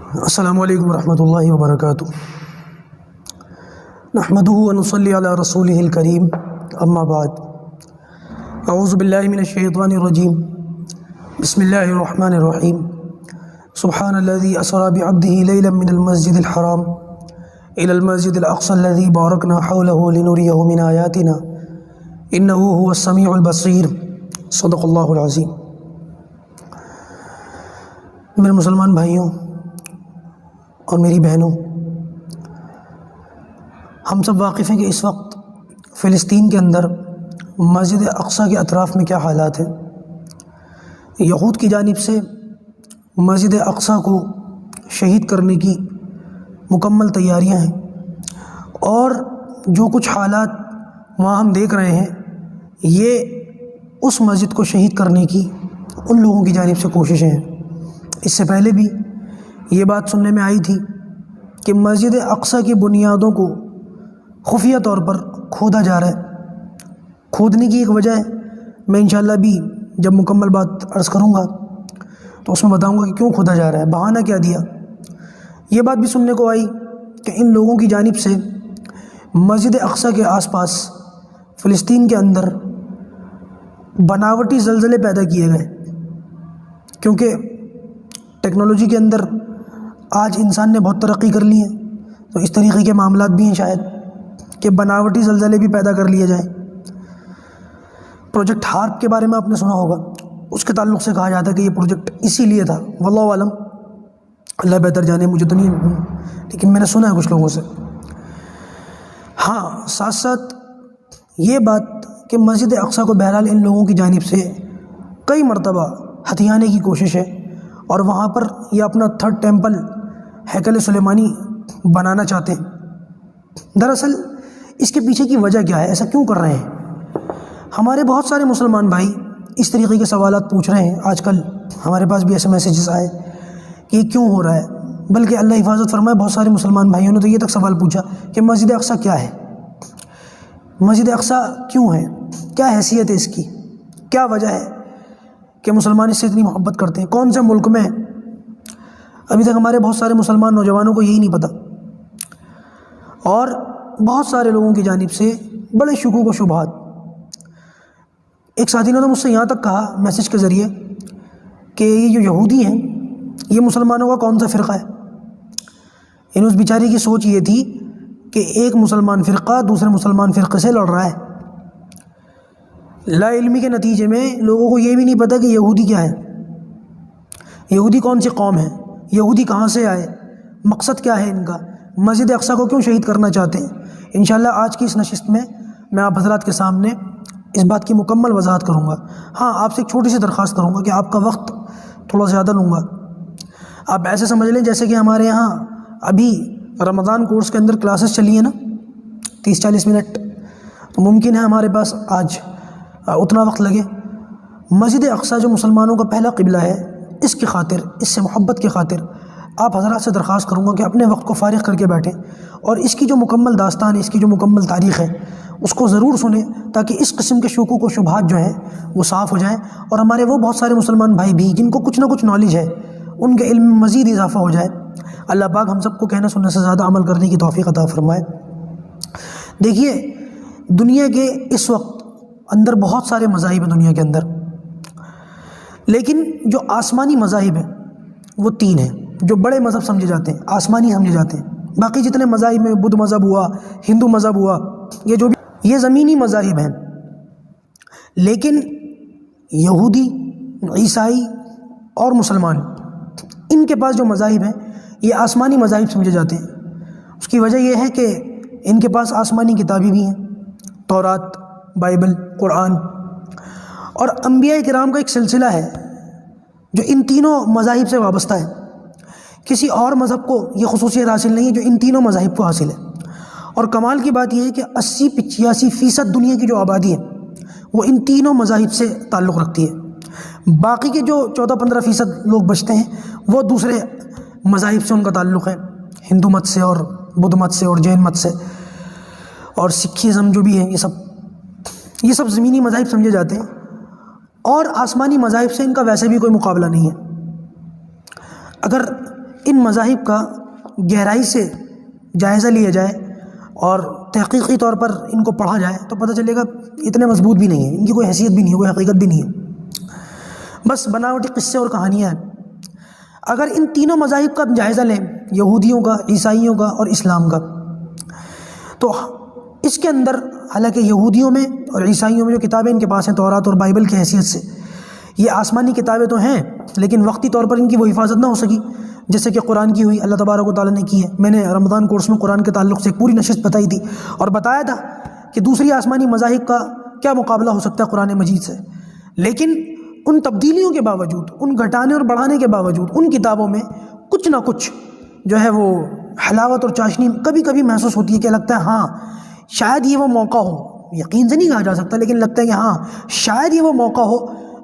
السلام علیکم ورحمۃ اللہ وبرکاتہ۔ نحمدہ ونصلی علی رسولہ الکریم، اما بعد، اعوذ باللہ من الشیطان الرجیم، بسم اللہ الرحمن الرحیم۔ سبحان الذی اسری بعبدہ لیلا من المسجد الحرام الی المسجد الاقصی الذی بارکنا حولہ لنریہ من آیاتنا انہ هو السمیع البصیر۔ صدق اللہ العظیم۔ میرے مسلمان بھائیوں اور میری بہنوں، ہم سب واقف ہیں کہ اس وقت فلسطین کے اندر مسجد اقصیٰ کے اطراف میں کیا حالات ہیں۔ یہود کی جانب سے مسجد اقصیٰ کو شہید کرنے کی مکمل تیاریاں ہیں، اور جو کچھ حالات وہاں ہم دیکھ رہے ہیں یہ اس مسجد کو شہید کرنے کی ان لوگوں کی جانب سے کوششیں ہیں۔ اس سے پہلے بھی یہ بات سننے میں آئی تھی کہ مسجد اقصیٰ کی بنیادوں کو خفیہ طور پر کھودا جا رہا ہے۔ کھودنے کی ایک وجہ ہے، میں انشاءاللہ بھی جب مکمل بات عرض کروں گا تو اس میں بتاؤں گا کہ کیوں کھودا جا رہا ہے، بہانہ کیا دیا۔ یہ بات بھی سننے کو آئی کہ ان لوگوں کی جانب سے مسجد اقصیٰ کے آس پاس فلسطین کے اندر بناوٹی زلزلے پیدا کیے گئے، کیونکہ ٹیکنالوجی کے اندر آج انسان نے بہت ترقی کر لی ہے، تو اس طریقے کے معاملات بھی ہیں شاید کہ بناوٹی زلزلے بھی پیدا کر لیے جائیں۔ پروجیکٹ ہارپ کے بارے میں آپ نے سنا ہوگا، اس کے تعلق سے کہا جاتا ہے کہ یہ پروجیکٹ اسی لیے تھا، واللہ عالم، اللہ بہتر جانے، مجھے تو نہیں، لیکن میں نے سنا ہے کچھ لوگوں سے۔ ہاں، ساتھ ساتھ یہ بات کہ مسجد اقصیٰ کو بہرحال ان لوگوں کی جانب سے کئی مرتبہ ہتھیانے کی کوشش ہے، اور وہاں پر یہ اپنا تھرڈ ٹیمپل ہیکل سلیمانی بنانا چاہتے ہیں۔ دراصل اس کے پیچھے کی وجہ کیا ہے، ایسا کیوں کر رہے ہیں؟ ہمارے بہت سارے مسلمان بھائی اس طریقے کے سوالات پوچھ رہے ہیں، آج کل ہمارے پاس بھی ایسے میسیجز آئے کہ یہ کیوں ہو رہا ہے، بلکہ اللہ حفاظت فرمائے بہت سارے مسلمان بھائیوں نے تو یہ تک سوال پوچھا کہ مسجد اقصیٰ کیا ہے، مسجد اقصیٰ کیوں ہے، کیا حیثیت ہے اس کی، کیا وجہ ہے کہ مسلمان اس سے اتنی محبت کرتے ہیں، کون سے ملک میں ہے؟ ابھی تک ہمارے بہت سارے مسلمان نوجوانوں کو یہی نہیں پتہ، اور بہت سارے لوگوں کی جانب سے بڑے شکوک و شبہات۔ ایک ساتھی نے تو مجھ سے یہاں تک کہا میسیج کے ذریعے کہ یہ جو یہودی ہیں یہ مسلمانوں کا کون سا فرقہ ہے؟ یعنی اس بیچاری کی سوچ یہ تھی کہ ایک مسلمان فرقہ دوسرے مسلمان فرقے سے لڑ رہا ہے۔ لا علمی کے نتیجے میں لوگوں کو یہ بھی نہیں پتہ کہ یہودی کیا ہے، یہودی کون سی قوم ہے، یہودی کہاں سے آئے، مقصد کیا ہے ان کا، مسجد اقصیٰ کو کیوں شہید کرنا چاہتے ہیں۔ انشاءاللہ آج کی اس نشست میں میں آپ حضرات کے سامنے اس بات کی مکمل وضاحت کروں گا۔ ہاں، آپ سے ایک چھوٹی سی درخواست کروں گا کہ آپ کا وقت تھوڑا زیادہ لوں گا۔ آپ ایسے سمجھ لیں جیسے کہ ہمارے یہاں ابھی رمضان کورس کے اندر کلاسز چلی ہیں نا، 30-40 منٹ، تو ممکن ہے ہمارے پاس آج اتنا وقت لگے۔ مسجد اقصیٰ جو مسلمانوں کا پہلا قبلہ ہے، اس کی خاطر، اس سے محبت کی خاطر آپ حضرات سے درخواست کروں گا کہ اپنے وقت کو فارغ کر کے بیٹھیں اور اس کی جو مکمل داستان ہے، اس کی جو مکمل تاریخ ہے، اس کو ضرور سنیں، تاکہ اس قسم کے شکوک و شبہات جو ہیں وہ صاف ہو جائیں، اور ہمارے وہ بہت سارے مسلمان بھائی بھی جن کو کچھ نہ کچھ نالج ہے ان کے علم میں مزید اضافہ ہو جائے۔ اللہ پاک ہم سب کو کہنے سننے سے زیادہ عمل کرنے کی توفیق عطا فرمائے۔ دیکھیے، دنیا کے اس وقت اندر بہت سارے مذاہب ہیں دنیا کے اندر، لیکن جو آسمانی مذاہب ہیں وہ 3 ہیں، جو بڑے مذہب سمجھے جاتے ہیں، آسمانی سمجھے جاتے ہیں۔ باقی جتنے مذاہب میں بدھ مذہب ہوا، ہندو مذہب ہوا، یہ جو بھی یہ زمینی مذاہب ہیں، لیکن یہودی، عیسائی اور مسلمان، ان کے پاس جو مذاہب ہیں یہ آسمانی مذاہب سمجھے جاتے ہیں۔ اس کی وجہ یہ ہے کہ ان کے پاس آسمانی کتابیں بھی ہیں، تورات، بائبل، قرآن، اور انبیاء کرام کا ایک سلسلہ ہے جو ان تینوں مذاہب سے وابستہ ہے۔ کسی اور مذہب کو یہ خصوصیت حاصل نہیں ہے جو ان تینوں مذاہب کو حاصل ہے، اور کمال کی بات یہ ہے کہ 80-85% دنیا کی جو آبادی ہے وہ ان تینوں مذاہب سے تعلق رکھتی ہے۔ باقی کے جو 14-15% لوگ بچتے ہیں وہ دوسرے مذاہب سے ان کا تعلق ہے، ہندو مت سے اور بدھ مت سے اور جین مت سے اور سکھیزم جو بھی ہے، یہ سب زمینی مذاہب سمجھے جاتے ہیں، اور آسمانی مذاہب سے ان کا ویسے بھی کوئی مقابلہ نہیں ہے۔ اگر ان مذاہب کا گہرائی سے جائزہ لیا جائے اور تحقیقی طور پر ان کو پڑھا جائے تو پتہ چلے گا اتنے مضبوط بھی نہیں ہیں، ان کی کوئی حیثیت بھی نہیں ہے، کوئی حقیقت بھی نہیں ہے، بس بناوٹی قصے اور کہانیاں ہیں۔ اگر ان تینوں مذاہب کا جائزہ لیں، یہودیوں کا، عیسائیوں کا اور اسلام کا، تو اس کے اندر حالانکہ یہودیوں میں اور عیسائیوں میں جو کتابیں ان کے پاس ہیں تورات اور بائبل کی حیثیت سے، یہ آسمانی کتابیں تو ہیں لیکن وقتی طور پر ان کی وہ حفاظت نہ ہو سکی جیسے کہ قرآن کی ہوئی، اللہ تبارک و تعالیٰ نے کی ہے۔ میں نے رمضان کورس میں قرآن کے تعلق سے ایک پوری نشست بتائی تھی اور بتایا تھا کہ دوسری آسمانی مذاہب کا کیا مقابلہ ہو سکتا ہے قرآن مجید سے، لیکن ان تبدیلیوں کے باوجود، ان گھٹانے اور بڑھانے کے باوجود ان کتابوں میں کچھ نہ کچھ جو ہے وہ حلاوت اور چاشنی کبھی کبھی محسوس ہوتی ہے کہ لگتا ہے ہاں شاید یہ وہ موقع ہو، یقین سے نہیں کہا جا سکتا لیکن لگتا ہے کہ ہاں شاید یہ وہ موقع ہو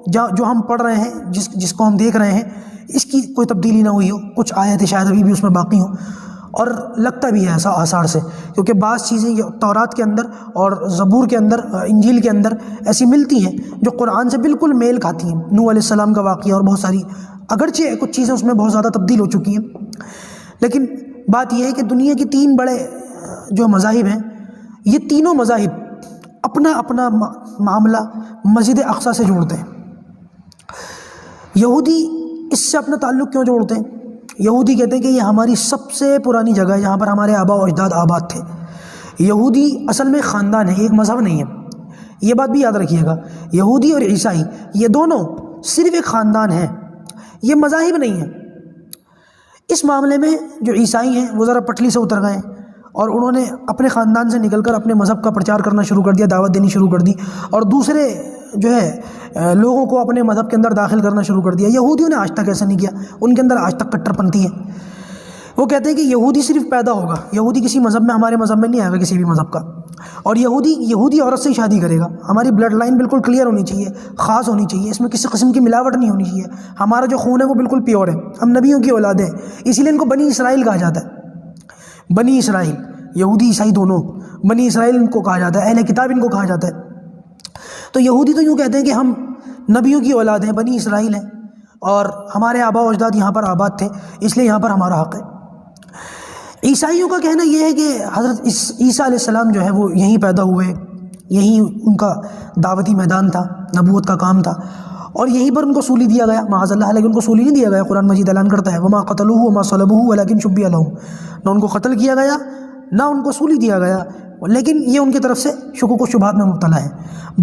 جو ہم پڑھ رہے ہیں، جس کو ہم دیکھ رہے ہیں، اس کی کوئی تبدیلی نہ ہوئی ہو، کچھ آیتیں شاید ابھی بھی اس میں باقی ہوں، اور لگتا بھی ہے ایسا آثار سے، کیونکہ بعض چیزیں یہ تورات کے اندر اور زبور کے اندر، انجیل کے اندر ایسی ملتی ہیں جو قرآن سے بالکل میل کھاتی ہیں۔ نوح علیہ السلام کا واقعہ اور بہت ساری، اگرچہ کچھ چیزیں اس میں بہت زیادہ تبدیل ہو چکی ہیں، لیکن بات یہ ہے کہ دنیا کے تین بڑے جو مذاہب ہیں، یہ تینوں مذاہب اپنا اپنا معاملہ مسجد اقصیٰ سے جوڑتے ہیں۔ یہودی اس سے اپنا تعلق کیوں جوڑتے ہیں؟ یہودی کہتے ہیں کہ یہ ہماری سب سے پرانی جگہ ہے جہاں پر ہمارے آبا و اجداد آباد تھے۔ یہودی اصل میں خاندان ہے، ایک مذہب نہیں ہے، یہ بات بھی یاد رکھیے گا۔ یہودی اور عیسائی یہ دونوں صرف ایک خاندان ہیں، یہ مذاہب نہیں ہیں۔ اس معاملے میں جو عیسائی ہیں وہ ذرا پٹلی سے اتر گئے اور انہوں نے اپنے خاندان سے نکل کر اپنے مذہب کا پرچار کرنا شروع کر دیا، دعوت دینی شروع کر دی، اور دوسرے جو ہے لوگوں کو اپنے مذہب کے اندر داخل کرنا شروع کر دیا۔ یہودیوں نے آج تک ایسا نہیں کیا، ان کے اندر آج تک کٹر پنتھی ہے۔ وہ کہتے ہیں کہ یہودی صرف پیدا ہوگا، یہودی کسی مذہب میں، ہمارے مذہب میں نہیں آئے گا کسی بھی مذہب کا، اور یہودی عورت سے ہی شادی کرے گا۔ ہماری بلڈ لائن بالکل کلیئر ہونی چاہیے، خاص ہونی چاہیے، اس میں کسی قسم کی ملاوٹ نہیں ہونی چاہیے، ہمارا جو خون ہے وہ بالکل پیور ہے، ہم نبیوں کی اولاد ہیں، اسی لیے ان کو بنی اسرائیل کہا جاتا ہے۔ بنی اسرائیل، یہودی عیسائی دونوں، بنی اسرائیل ان کو کہا جاتا ہے، اہل کتاب ان کو کہا جاتا ہے۔ تو یہودی تو یوں کہتے ہیں کہ ہم نبیوں کی اولاد ہیں، بنی اسرائیل ہیں، اور ہمارے آبا و اجداد یہاں پر آباد تھے، اس لیے یہاں پر ہمارا حق ہے۔ عیسائیوں کا کہنا یہ ہے کہ حضرت عیسیٰ علیہ السلام جو ہے وہ یہیں پیدا ہوئے، یہیں ان کا دعوتی میدان تھا، نبوت کا کام تھا، اور یہیں پر ان کو سولی دیا گیا، معاذ اللہ، لیکن ان کو سولی نہیں دیا گیا۔ قرآن مجید اعلان کرتا ہے وَمَا قَتَلُوهُ وَمَا صَلَبُوهُ وَلَكِنْ شُبِّهَ لَهُمْ، نہ ان کو قتل کیا گیا نہ ان کو سولی دیا گیا، لیکن یہ ان کی طرف سے شکوک و شبہات میں مبتلا ہے۔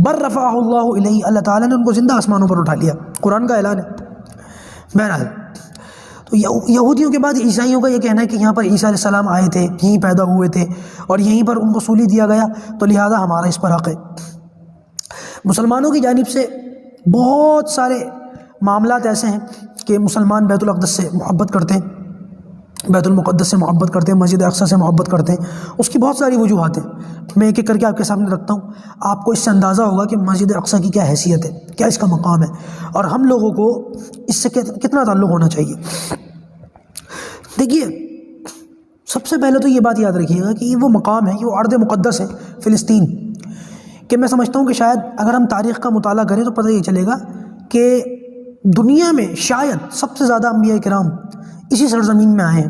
بر رفعہ اللہ الیہ، اللہ تعالیٰ نے ان کو زندہ آسمانوں پر اٹھا لیا، قرآن کا اعلان ہے۔ بہرحال تو یہودیوں کے بعد عیسائیوں کا یہ کہنا ہے کہ یہاں پر عیسیٰ علیہ السلام آئے تھے، یہیں پیدا ہوئے تھے، اور یہیں پر ان کو سولی دیا گیا، تو لہٰذا ہمارا اس پر حق ہے۔ مسلمانوں کی جانب سے بہت سارے معاملات ایسے ہیں کہ مسلمان بیت الاقدس سے محبت کرتے ہیں، بیت المقدس سے محبت کرتے ہیں، مسجد اقصیٰ سے محبت کرتے ہیں، اس کی بہت ساری وجوہات ہیں، میں ایک ایک کر کے آپ کے سامنے رکھتا ہوں، آپ کو اس سے اندازہ ہوگا کہ مسجد اقصیٰ کی کیا حیثیت ہے، کیا اس کا مقام ہے، اور ہم لوگوں کو اس سے کتنا تعلق ہونا چاہیے۔ دیکھیے، سب سے پہلے تو یہ بات یاد رکھیے گا کہ یہ وہ مقام ہے، یہ وہ ارض مقدس ہے فلسطین، کہ میں سمجھتا ہوں کہ شاید اگر ہم تاریخ کا مطالعہ کریں تو پتہ یہ چلے گا کہ دنیا میں شاید سب سے زیادہ انبیاء کرام اسی سرزمین میں آئے ہیں۔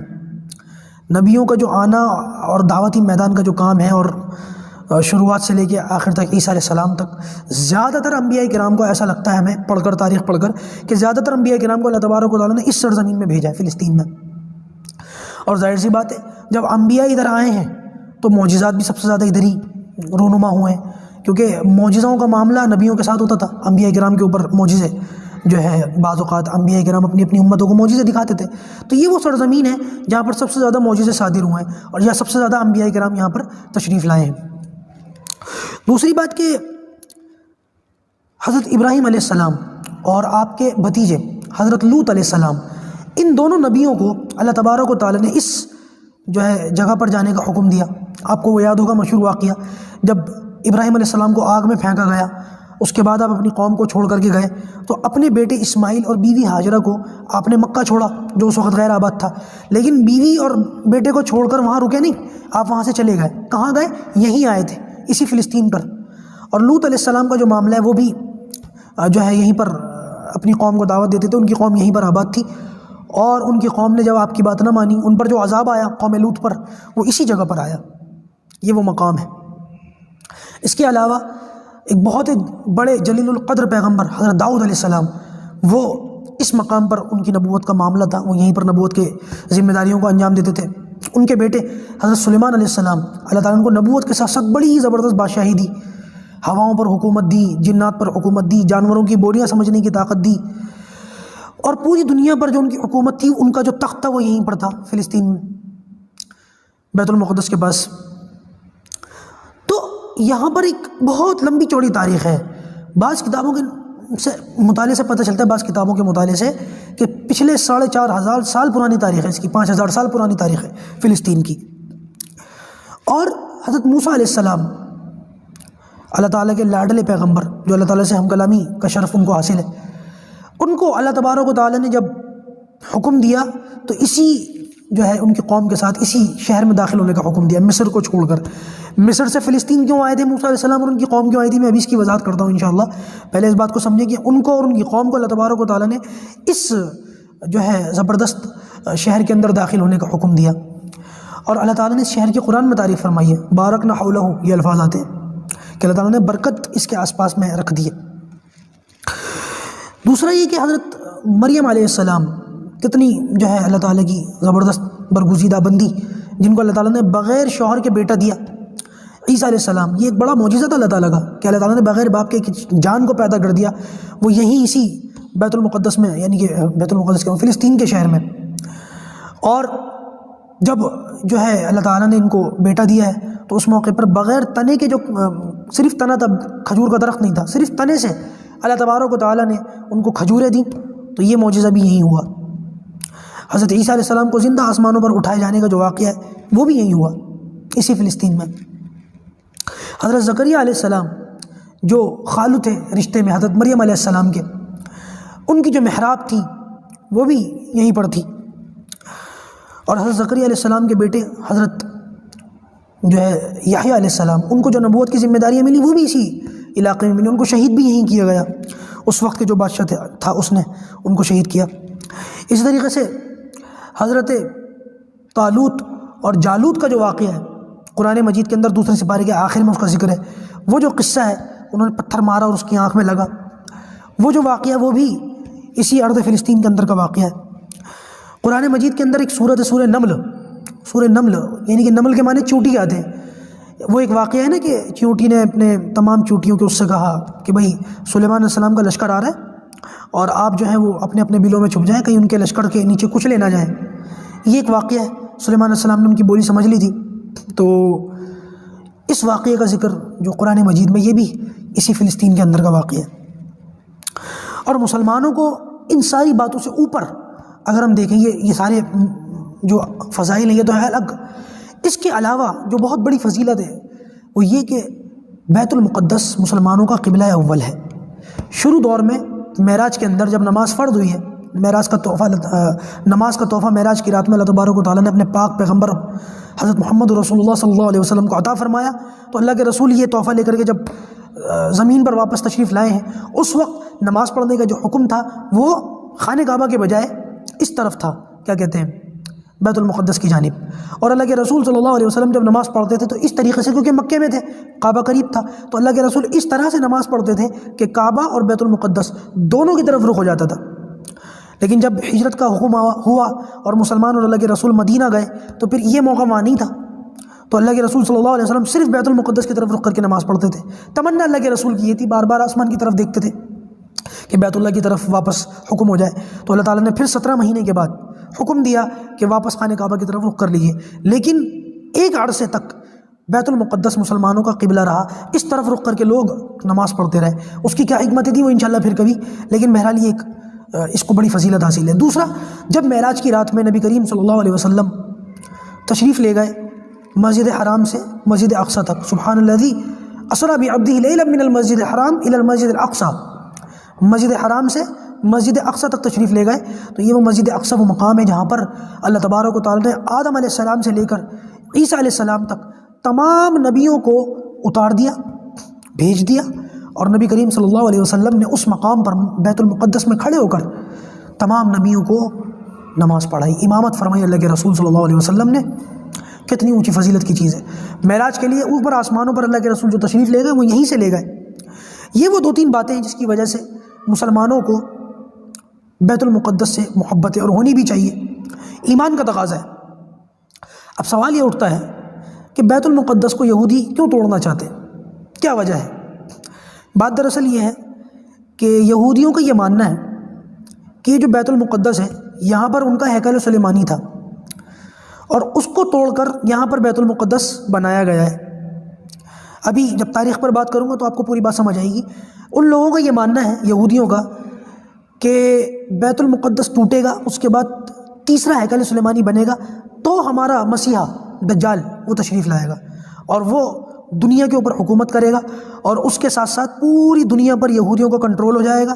نبیوں کا جو آنا اور دعوتی میدان کا جو کام ہے، اور شروعات سے لے کے آخر تک عیسیٰ علیہ السلام تک، زیادہ تر انبیاء کرام کو ایسا لگتا ہے ہمیں پڑھ کر، تاریخ پڑھ کر، کہ زیادہ تر انبیاء کرام کو اللہ تبارک و تعالیٰ نے اس سرزمین میں بھیجا ہے، فلسطین میں۔ اور ظاہر سی بات ہے جب انبیاء ادھر آئے ہیں تو معجزات بھی سب سے زیادہ ادھر ہی رونما ہوئے ہیں، کیونکہ معجزوں کا معاملہ نبیوں کے ساتھ ہوتا تھا، انبیاء کرام کے اوپر معجزے جو ہے بعض اوقات انبیاء کرام اپنی اپنی امتوں کو معجزے دکھاتے تھے، تو یہ وہ سرزمین ہے جہاں پر سب سے زیادہ معجزے صادر ہوئے ہیں، اور یہ سب سے زیادہ انبیاء کرام یہاں پر تشریف لائے ہیں۔ دوسری بات کہ حضرت ابراہیم علیہ السلام اور آپ کے بھتیجے حضرت لوط علیہ السلام، ان دونوں نبیوں کو اللہ تبارک و تعالیٰ نے اس جو ہے جگہ پر جانے کا حکم دیا۔ آپ کو وہ یاد ہوگا مشہور واقعہ، جب ابراہیم علیہ السلام کو آگ میں پھینکا گیا، اس کے بعد آپ اپنی قوم کو چھوڑ کر کے گئے، تو اپنے بیٹے اسماعیل اور بیوی ہاجرہ کو آپ نے مکہ چھوڑا جو اس وقت غیر آباد تھا، لیکن بیوی اور بیٹے کو چھوڑ کر وہاں رکے نہیں، آپ وہاں سے چلے گئے۔ کہاں گئے؟ یہیں آئے تھے، اسی فلسطین پر۔ اور لوط علیہ السلام کا جو معاملہ ہے وہ بھی جو ہے یہیں پر اپنی قوم کو دعوت دیتے تھے، ان کی قوم یہیں پر آباد تھی، اور ان کی قوم نے جب آپ کی بات نہ مانی، ان پر جو عذاب آیا قوم لوط پر، وہ اسی جگہ پر آیا۔ یہ وہ مقام ہے۔ اس کے علاوہ ایک بہت بڑے جلیل القدر پیغمبر حضرت داؤد علیہ السلام، وہ اس مقام پر ان کی نبوت کا معاملہ تھا، وہ یہیں پر نبوت کے ذمہ داریوں کو انجام دیتے تھے۔ ان کے بیٹے حضرت سلیمان علیہ السلام، اللہ تعالیٰ نے ان کو نبوت کے ساتھ ساتھ بڑی زبردست بادشاہی دی، ہواؤں پر حکومت دی، جنات پر حکومت دی، جانوروں کی بولیاں سمجھنے کی طاقت دی، اور پوری دنیا پر جو ان کی حکومت تھی، ان کا جو تخت تھا وہ یہیں پر تھا، فلسطین میں، بیت المقدس کے پاس۔ تو یہاں پر ایک بہت لمبی چوڑی تاریخ ہے۔ بعض کتابوں کے مطالعے سے پتہ چلتا ہے، بعض کتابوں کے مطالعے سے، کہ پچھلے 4,500 سال پرانی تاریخ ہے اس کی، 5,000 سال پرانی تاریخ ہے فلسطین کی۔ اور حضرت موسیٰ علیہ السلام، اللہ تعالیٰ کے لاڈلے پیغمبر، جو اللہ تعالیٰ سے ہم کلامی کا شرف ان کو حاصل ہے، ان کو اللہ تبارک و تعالیٰ نے جب حکم دیا تو اسی جو ہے ان کی قوم کے ساتھ اسی شہر میں داخل ہونے کا حکم دیا، مصر کو چھوڑ کر۔ مصر سے فلسطین کیوں آئے تھے موسیٰ علیہ السلام اور ان کی قوم کیوں آئی تھی، میں ابھی اس کی وضاحت کرتا ہوں انشاءاللہ۔ پہلے اس بات کو سمجھیں کہ ان کو اور ان کی قوم کو اللہ تبارک و تعالیٰ نے اس جو ہے زبردست شہر کے اندر داخل ہونے کا حکم دیا، اور اللہ تعالیٰ نے اس شہر کی قرآن میں تعریف فرمائی ہے، بارکنا حولہ، یہ الفاظ آتے ہیں کہ اللہ تعالیٰ نے برکت اس کے آس پاس میں رکھ دی ہے۔ دوسرا یہ کہ حضرت مریم علیہ السلام کتنی جو ہے اللہ تعالیٰ کی زبردست برگزیدہ بندی، جن کو اللہ تعالیٰ نے بغیر شوہر کے بیٹا دیا، عیسیٰ علیہ السلام۔ یہ ایک بڑا معجزہ تھا اللہ تعالیٰ کا کہ اللہ تعالیٰ نے بغیر باپ کے ایک جان کو پیدا کر دیا، وہ یہیں اسی بیت المقدس میں، یعنی کہ بیت المقدس کے فلسطین کے شہر میں۔ اور جب جو ہے اللہ تعالیٰ نے ان کو بیٹا دیا ہے تو اس موقع پر بغیر تنے کے، جو صرف تنا تھا، کھجور کا درخت نہیں تھا، صرف تنے سے اللہ تبارک و تعالیٰ نے ان کو کھجوریں دیں، تو یہ معجزہ بھی یہی ہوا۔ حضرت عیسیٰ علیہ السلام کو زندہ آسمانوں پر اٹھائے جانے کا جو واقعہ ہے وہ بھی یہی ہوا، اسی فلسطین میں۔ حضرت زکریا علیہ السلام جو خالو تھے رشتے میں حضرت مریم علیہ السلام کے، ان کی جو محراب تھی وہ بھی یہیں پر تھی، اور حضرت زکریا علیہ السلام کے بیٹے حضرت جو ہے یحییٰ علیہ السلام، ان کو جو نبوت کی ذمہ داریاں ملی وہ بھی اسی علاقے میں ملی، ان کو شہید بھی یہیں کیا گیا، اس وقت کے جو بادشاہ تھا اس نے ان کو شہید کیا۔ اسی طریقے سے حضرت طالوت اور جالوت کا جو واقعہ ہے قرآن مجید کے اندر دوسرے سپارے کے آخر میں اس کا ذکر ہے، وہ جو قصہ ہے، انہوں نے پتھر مارا اور اس کی آنکھ میں لگا، وہ جو واقعہ وہ بھی اسی ارض فلسطین کے اندر کا واقعہ ہے۔ قرآن مجید کے اندر ایک سورت ہے سورہ نمل، یعنی کہ نمل کے معنی چونٹی آتے ہیں۔ وہ ایک واقعہ ہے نا کہ چونٹی نے اپنے تمام چونٹیوں کے اس سے کہا کہ بھائی سلیمان علیہ السلام کا لشکر آ رہا ہے اور آپ جو ہیں وہ اپنے اپنے بلوں میں چھپ جائیں، کہیں ان کے لشکر کے نیچے کچھ لے نہ جائیں۔ یہ ایک واقعہ ہے، سلیمان علیہ السلام نے ان کی بولی سمجھ لی تھی، تو اس واقعے کا ذکر جو قرآن مجید میں، یہ بھی اسی فلسطین کے اندر کا واقعہ ہے۔ اور مسلمانوں کو ان ساری باتوں سے اوپر اگر ہم دیکھیں، یہ سارے جو فضائل ہیں یہ تو ہے الگ، اس کے علاوہ جو بہت بڑی فضیلت ہے وہ یہ کہ بیت المقدس مسلمانوں کا قبلہ اول ہے۔ شروع دور میں معراج کے اندر جب نماز فرض ہوئی ہے، نماز کا تحفہ معراج کی رات میں اللہ تبارک و تعالیٰ نے اپنے پاک پیغمبر حضرت محمد رسول اللہ صلی اللہ علیہ وسلم کو عطا فرمایا، تو اللہ کے رسول یہ تحفہ لے کر کے جب زمین پر واپس تشریف لائے ہیں، اس وقت نماز پڑھنے کا جو حکم تھا وہ خانہ کعبہ کے بجائے اس طرف تھا، کیا کہتے ہیں، بیت المقدس کی جانب۔ اور اللہ کے رسول صلی اللہ علیہ وسلم جب نماز پڑھتے تھے تو اس طریقے سے، کیونکہ مکے میں تھے، کعبہ قریب تھا، تو اللہ کے رسول اس طرح سے نماز پڑھتے تھے کہ کعبہ اور بیت المقدس دونوں کی طرف رخ ہو جاتا تھا۔ لیکن جب ہجرت کا حکم ہوا اور مسلمان اور اللہ کے رسول مدینہ گئے تو پھر یہ موقع وہاں نہیں تھا، تو اللہ کے رسول صلی اللہ علیہ وسلم صرف بیت المقدس کی طرف رخ کر کے نماز پڑھتے تھے۔ تمنا اللہ کے رسول کی یہ تھی، بار بار آسمان کی طرف دیکھتے تھے کہ بیت اللہ کی طرف واپس حکم ہو جائے، تو اللہ تعالیٰ نے پھر 17 مہینے کے بعد حکم دیا کہ واپس خانہ کعبہ کی طرف رخ کر لیجیے۔ لیکن ایک عرصے تک بیت المقدس مسلمانوں کا قبلہ رہا، اس طرف رخ کر کے لوگ نماز پڑھتے رہے۔ اس کی کیا حکمتیں تھیں وہ انشاءاللہ پھر کبھی، لیکن بہرحال یہ ایک اس کو بڑی فضیلت حاصل ہے۔ دوسرا، جب معراج کی رات میں نبی کریم صلی اللہ علیہ وسلم تشریف لے گئے مسجد حرام سے مسجد اقصی تک، سبحان الذی اسری بعبدہ لیلا من المسجد الحرام الی المسجد الاقصی، مسجد حرام سے مسجد اقصی تک تشریف لے گئے، تو یہ وہ مسجد اقصی وہ مقام ہے جہاں پر اللہ تبارک و تعالیٰ نے آدم علیہ السلام سے لے کر عیسیٰ علیہ السلام تک تمام نبیوں کو اتار دیا، بھیج دیا، اور نبی کریم صلی اللہ علیہ وسلم نے اس مقام پر بیت المقدس میں کھڑے ہو کر تمام نبیوں کو نماز پڑھائی، امامت فرمائی اللہ کے رسول صلی اللہ علیہ وسلم نے۔ کتنی اونچی فضیلت کی چیز ہے۔ معراج کے لیے اوپر آسمانوں پر اللہ کے رسول جو تشریف لے گئے وہ یہیں سے لے گئے۔ یہ وہ 2-3 باتیں ہیں جس کی وجہ سے مسلمانوں کو بیت المقدس سے محبت ہے، اور ہونی بھی چاہیے، ایمان کا تقاضا ہے۔ اب سوال یہ اٹھتا ہے کہ بیت المقدس کو یہودی کیوں توڑنا چاہتے ہیں؟ کیا وجہ ہے؟ بات دراصل یہ ہے کہ یہودیوں کا یہ ماننا ہے کہ یہ جو بیت المقدس ہے یہاں پر ان کا ہیکل سلیمانی تھا، اور اس کو توڑ کر یہاں پر بیت المقدس بنایا گیا ہے۔ ابھی جب تاریخ پر بات کروں گا تو آپ کو پوری بات سمجھ آئے گی۔ ان لوگوں کا یہ ماننا ہے یہودیوں کا کہ بیت المقدس ٹوٹے گا، اس کے بعد تیسرا ہیکل سلیمانی بنے گا، تو ہمارا مسیحا دجال وہ تشریف لائے گا اور وہ دنیا کے اوپر حکومت کرے گا، اور اس کے ساتھ ساتھ پوری دنیا پر یہودیوں کا کنٹرول ہو جائے گا،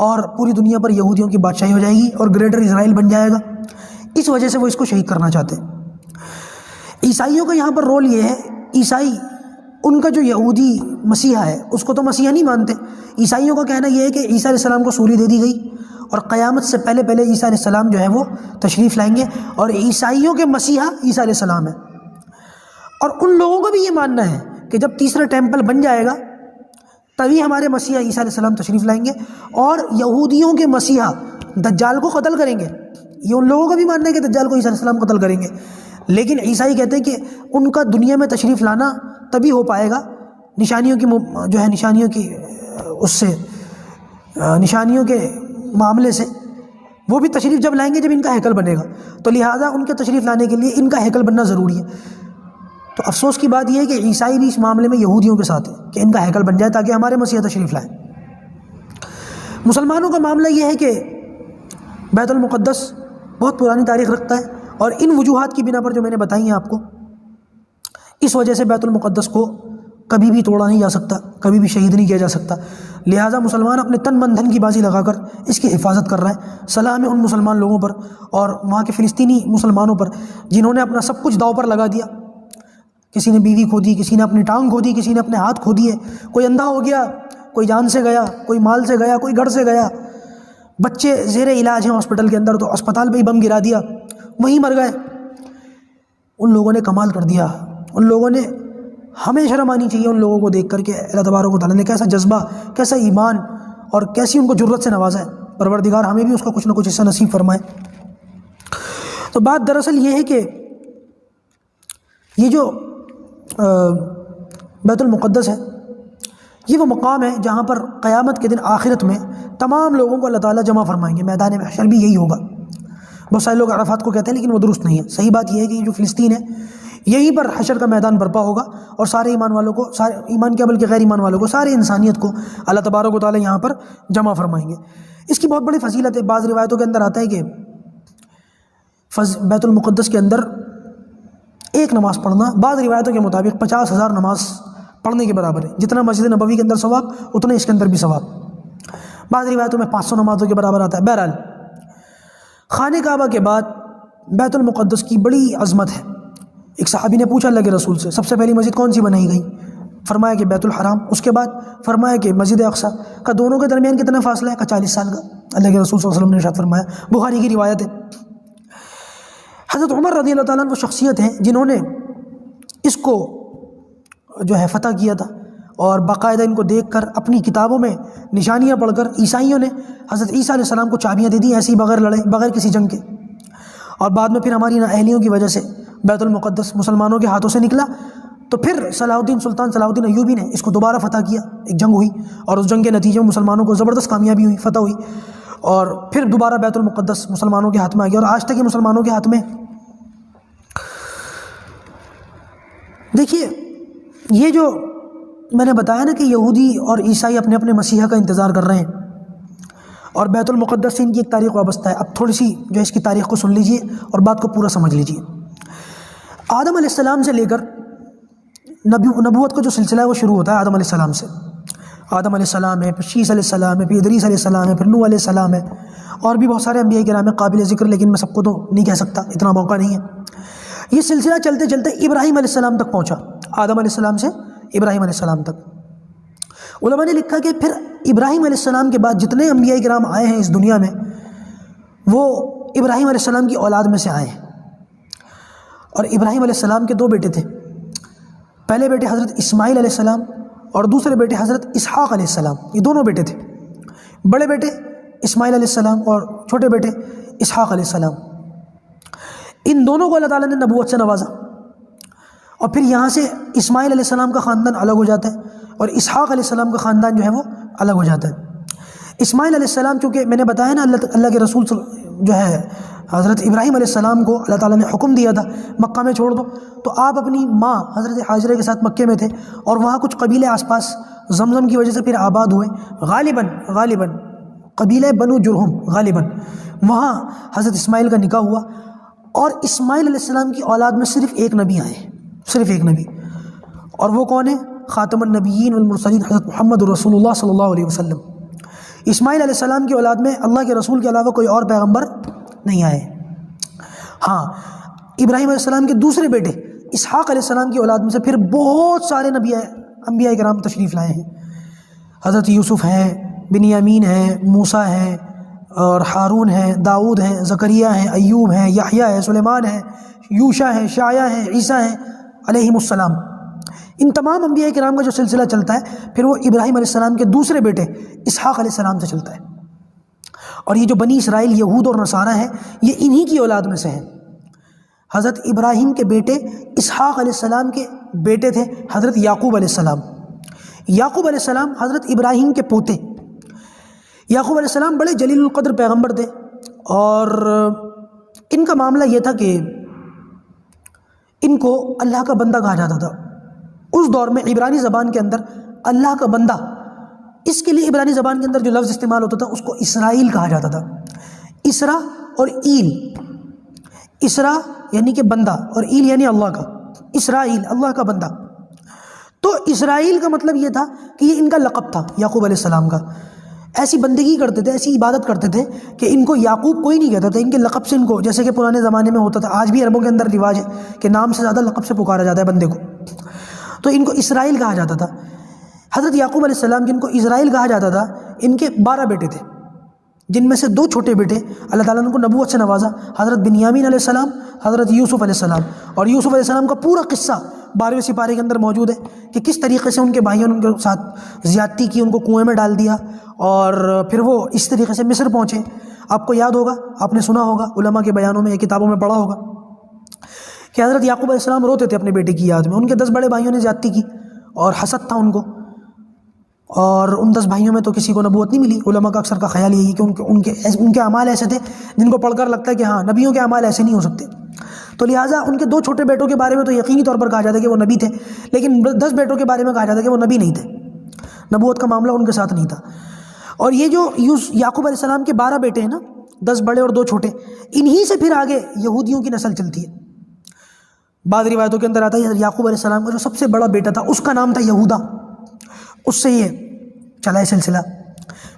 اور پوری دنیا پر یہودیوں کی بادشاہی ہو جائے گی، اور گریٹر اسرائیل بن جائے گا۔ اس وجہ سے وہ اس کو شہید کرنا چاہتے ہیں۔ عیسائیوں کا یہاں پر رول یہ ہے، عیسائی ان کا جو یہودی مسیحا ہے اس کو تو مسیحا نہیں مانتے۔ عیسائیوں کا کہنا یہ ہے کہ عیسیٰ علیہ السلام کو سولی دے دی گئی، اور قیامت سے پہلے عیسیٰ علیہ السلام جو ہے وہ تشریف لائیں گے، اور عیسائیوں کے مسیحا عیسیٰ علیہ السلام ہے۔ اور ان لوگوں کا بھی یہ ماننا ہے کہ جب تیسرا ٹیمپل بن جائے گا تبھی ہمارے مسیحا عیسیٰ علیہ السلام تشریف لائیں گے، اور یہودیوں کے مسیحا دجال کو قتل کریں گے۔ یہ ان لوگوں کا بھی ماننا ہے کہ دجال کو عیسیٰ علیہ السلام قتل کریں گے، لیکن عیسائی کہتے ہیں کہ ان کا دنیا میں تشریف لانا تبھی ہو پائے گا نشانیوں کی جو ہے نشانیوں کی اس سے نشانیوں کے معاملے سے، وہ بھی تشریف جب لائیں گے جب ان کا ہیکل بنے گا، تو لہٰذا ان کے تشریف لانے کے لیے ان کا ہیکل بننا ضروری ہے۔ تو افسوس کی بات یہ ہے کہ عیسائی بھی اس معاملے میں یہودیوں کے ساتھ ہے کہ ان کا ہیکل بن جائے تاکہ ہمارے مسیحا تشریف لائیں۔ مسلمانوں کا معاملہ یہ ہے کہ بیت المقدس بہت پرانی تاریخ رکھتا ہے، اور ان وجوہات کی بنا پر جو میں نے بتائی ہیں آپ کو، اس وجہ سے بیت المقدس کو کبھی بھی توڑا نہیں جا سکتا، کبھی بھی شہید نہیں کیا جا سکتا۔ لہٰذا مسلمان اپنے تن من دھن کی بازی لگا کر اس کی حفاظت کر رہا ہے۔ سلام ہے ان مسلمان لوگوں پر اور وہاں کے فلسطینی مسلمانوں پر جنہوں نے اپنا سب کچھ داؤ پر لگا دیا۔ کسی نے بیوی کھو دی، کسی نے اپنی ٹانگ کھو دی، کسی نے اپنے ہاتھ کھو دیے، کوئی اندھا ہو گیا، کوئی جان سے گیا، کوئی مال سے گیا، کوئی گھر سے گیا، بچے زیر علاج ہیں ہاسپٹل کے اندر تو اسپتال پہ ہی بم گرا دیا، وہیں مر گئے۔ ان لوگوں نے کمال کر دیا، ان لوگوں نے، ہمیں شرم آنی چاہیے ان لوگوں کو دیکھ کر کے اللہ تبارک و تعالیٰ نے کیسا جذبہ، کیسا ایمان اور کیسی ان کو جرت سے نوازا ہے۔ پروردگار ہمیں بھی اس کا کچھ نہ کچھ حصہ نصیب فرمائے۔ تو بات دراصل یہ ہے کہ یہ جو بیت المقدس ہے یہ وہ مقام ہے جہاں پر قیامت کے دن آخرت میں تمام لوگوں کو اللہ تعالیٰ جمع فرمائیں گے۔ میدان محشر بھی یہی ہوگا۔ بہت سارے لوگ عرفات کو کہتے ہیں لیکن وہ درست نہیں ہے۔ صحیح بات یہ ہے کہ یہ جو فلسطین ہے یہیں پر حشر کا میدان برپا ہوگا، اور سارے ایمان والوں کو، سارے ایمان کیا بلکہ غیر ایمان والوں کو، سارے انسانیت کو اللہ تبارک و تعالیٰ یہاں پر جمع فرمائیں گے۔ اس کی بہت بڑی فضیلت ہے۔ بعض روایتوں کے اندر آتا ہے کہ بیت المقدس کے اندر ایک نماز پڑھنا بعض روایتوں کے مطابق 50,000 نماز پڑھنے کے برابر ہے۔ جتنا مسجد نبوی کے اندر ثواب اتنا اس کے اندر بھی ثواب۔ بعض روایتوں میں 500 نمازوں کے برابر آتا ہے۔ بہرحال خانہ کعبہ کے بعد بیت المقدس کی بڑی عظمت ہے۔ ایک صحابی نے پوچھا اللہ کے رسول سے سب سے پہلی مسجد کون سی بنائی گئی؟ فرمایا کہ بیت الحرام۔ اس کے بعد فرمایا کہ مسجد اقصیٰ کا دونوں کے درمیان کتنا فاصلہ ہے؟ 40 سال کا۔ اللہ کے رسول صلی اللہ علیہ وسلم نے ارشاد فرمایا، بخاری کی روایت ہے۔ حضرت عمر رضی اللہ تعالیٰ عنہ وہ شخصیت ہیں جنہوں نے اس کو جو ہے فتح کیا تھا، اور باقاعدہ ان کو دیکھ کر اپنی کتابوں میں نشانیاں پڑھ کر عیسائیوں نے حضرت عیسیٰ علیہ السلام کو چابیاں دے دی ایسے ہی بغیر لڑے، بغیر کسی جنگ کے۔ اور بعد میں پھر ہماری نااہلیوں کی وجہ سے بیت المقدس مسلمانوں کے ہاتھوں سے نکلا، تو پھر سلطان صلاح الدین ایوبی نے اس کو دوبارہ فتح کیا، ایک جنگ ہوئی، اور اس جنگ کے نتیجے میں مسلمانوں کو زبردست کامیابی ہوئی، فتح ہوئی، اور پھر دوبارہ بیت المقدس مسلمانوں کے ہاتھ میں آ گیا، اور آج تک یہ مسلمانوں کے ہاتھ میں۔ دیکھیے یہ جو میں نے بتایا نا کہ یہودی اور عیسائی اپنے اپنے مسیحا کا انتظار کر رہے ہیں، اور بیت المقدس سے ان کی ایک تاریخ وابستہ ہے۔ اب تھوڑی سی جو اس کی تاریخ کو سن لیجئے اور بات کو پورا سمجھ لیجئے۔ آدم علیہ السلام سے لے کر نبوت کا جو سلسلہ ہے وہ شروع ہوتا ہے آدم علیہ السلام سے۔ آدم علیہ السلام ہے، پھر شیس علیہ السلام ہے، پھر ادریس علیہ السلام ہے، پھر نوح علیہ السلام ہے، اور بھی بہت سارے انبیاء کرام ہیں قابل ذکر، لیکن میں سب کو تو نہیں کہہ سکتا، اتنا موقع نہیں ہے۔ یہ سلسلہ چلتے چلتے ابراہیم علیہ السلام تک پہنچا، آدم علیہ السلام سے ابراہیم علیہ السلام تک۔ علماء نے لکھا کہ پھر ابراہیم علیہ السلام کے بعد جتنے انبیاء کرام آئے ہیں اس دنیا میں وہ ابراہیم علیہ السلام کی اولاد میں سے آئے ہیں، اور ابراہیم علیہ السلام کے 2 بیٹے تھے، پہلے بیٹے حضرت اسماعیل علیہ السلام اور دوسرے بیٹے حضرت اسحاق علیہ السلام، یہ دونوں بیٹے تھے، بڑے بیٹے اسماعیل علیہ السلام اور چھوٹے بیٹے اسحاق علیہ السلام۔ ان دونوں کو اللہ تعالیٰ نے نبوت سے نوازا، اور پھر یہاں سے اسماعیل علیہ السلام کا خاندان الگ ہو جاتا ہے اور اسحاق علیہ السلام کا خاندان جو ہے وہ الگ ہو جاتا ہے۔ اسماعیل علیہ السلام، چونکہ میں نے بتایا نا اللہ کے رسول جو ہے حضرت ابراہیم علیہ السلام کو اللہ تعالیٰ نے حکم دیا تھا مکہ میں چھوڑ دو، تو آپ اپنی ماں حضرت حاجرہ کے ساتھ مکے میں تھے، اور وہاں کچھ قبیلے آس پاس زمزم کی وجہ سے پھر آباد ہوئے، غالباً قبیلہ بنو جرہم، غالباً وہاں حضرت اسماعیل کا نکاح ہوا، اور اسماعیل علیہ السلام کی اولاد میں صرف ایک نبی آئے ہیں، صرف ایک نبی، اور وہ کون ہے؟ خاتم النبیین والمرسلین حضرت محمد رسول اللہ صلی اللہ علیہ وسلم۔ اسماعیل علیہ السلام کی اولاد میں اللہ کے رسول کے علاوہ کوئی اور پیغمبر نہیں آئے۔ ہاں، ابراہیم علیہ السلام کے دوسرے بیٹے اسحاق علیہ السلام کی اولاد میں سے پھر بہت سارے انبیاء کرام تشریف لائے ہیں، حضرت یوسف ہیں، بنیامین ہیں، موسیٰ ہیں، اور ہارون ہیں، داؤد ہیں، زکریا ہیں، ایوب ہیں، یحییٰ ہیں، سلیمان ہیں، یوشع ہیں، شعیہ ہیں، عیسیٰ ہیں علیہم السلام۔ ان تمام انبیاء کرام کا جو سلسلہ چلتا ہے پھر وہ ابراہیم علیہ السلام کے دوسرے بیٹے اسحاق علیہ السلام سے چلتا ہے، اور یہ جو بنی اسرائیل یہود اور نصارہ ہیں یہ انہی کی اولاد میں سے ہیں۔ حضرت ابراہیم کے بیٹے اسحاق علیہ السلام کے بیٹے تھے حضرت یعقوب علیہ السلام۔ یعقوب علیہ السلام حضرت ابراہیم کے پوتے۔ یعقوب علیہ السلام بڑے جلیل القدر پیغمبر تھے، اور ان کا معاملہ یہ تھا کہ ان کو اللہ کا بندہ کہا جاتا تھا۔ اس دور میں عبرانی زبان کے اندر اللہ کا بندہ، اس کے لیے عبرانی زبان کے اندر جو لفظ استعمال ہوتا تھا اس کو اسرائیل کہا جاتا تھا۔ اسرا اور ایل، اسرا یعنی کہ بندہ اور ایل یعنی اللہ کا، اسرائیل اللہ کا بندہ۔ تو اسرائیل کا مطلب یہ تھا کہ یہ ان کا لقب تھا یعقوب علیہ السلام کا، ایسی بندگی کرتے تھے، ایسی عبادت کرتے تھے کہ ان کو یعقوب کوئی نہیں کہتا تھا، ان کے لقب سے ان کو، جیسے کہ پرانے زمانے میں ہوتا تھا، آج بھی عربوں کے اندر رواج ہے کہ نام سے زیادہ لقب سے پکارا جاتا ہے بندے کو، تو ان کو اسرائیل کہا جاتا تھا۔ حضرت یعقوب علیہ السلام جن کو اسرائیل کہا جاتا تھا، ان کے 12 بیٹے تھے، جن میں سے 2 چھوٹے بیٹے اللہ تعالیٰ نے ان کو نبوت سے نوازا، حضرت بنیامین علیہ السلام، حضرت یوسف علیہ السلام۔ اور یوسف علیہ السلام کا پورا قصہ 12ویں سپارے کے اندر موجود ہے کہ کس طریقے سے ان کے بھائیوں نے ان کے ساتھ زیادتی کی، ان کو کنویں میں ڈال دیا، اور پھر وہ اس طریقے سے مصر پہنچے۔ آپ کو یاد ہوگا، آپ نے سنا ہوگا علماء کے بیانوں میں یا کتابوں میں پڑھا ہوگا کہ حضرت یعقوب علیہ السلام روتے تھے اپنے بیٹے کی یاد میں، ان کے 10 بڑے بھائیوں نے زیادتی کی اور حسد تھا ان کو، اور ان 10 بھائیوں میں تو کسی کو نبوت نہیں ملی۔ علماء کا اکثر کا خیال یہی کہ ان کے اعمال ایسے تھے جن کو پڑھ کر لگتا ہے کہ ہاں نبیوں کے اعمال ایسے نہیں ہو سکتے، تو لہٰذا ان کے 2 چھوٹے بیٹوں کے بارے میں تو یقینی طور پر کہا جاتا ہے کہ وہ نبی تھے، لیکن 10 بیٹوں کے بارے میں کہا جاتا ہے کہ وہ نبی نہیں تھے، نبوت کا معاملہ ان کے ساتھ نہیں تھا۔ اور یہ جو یعقوب علیہ السلام کے 12 بیٹے ہیں نا، 10 بڑے اور 2 چھوٹے، انہی سے پھر آگے یہودیوں کی نسل چلتی ہے۔ بعض روایتوں کے اندر آتا ہے یعقوب علیہ السلام کا جو سب سے بڑا بیٹا تھا اس کا نام تھا یہودا، اس سے یہ چلا ہے سلسلہ۔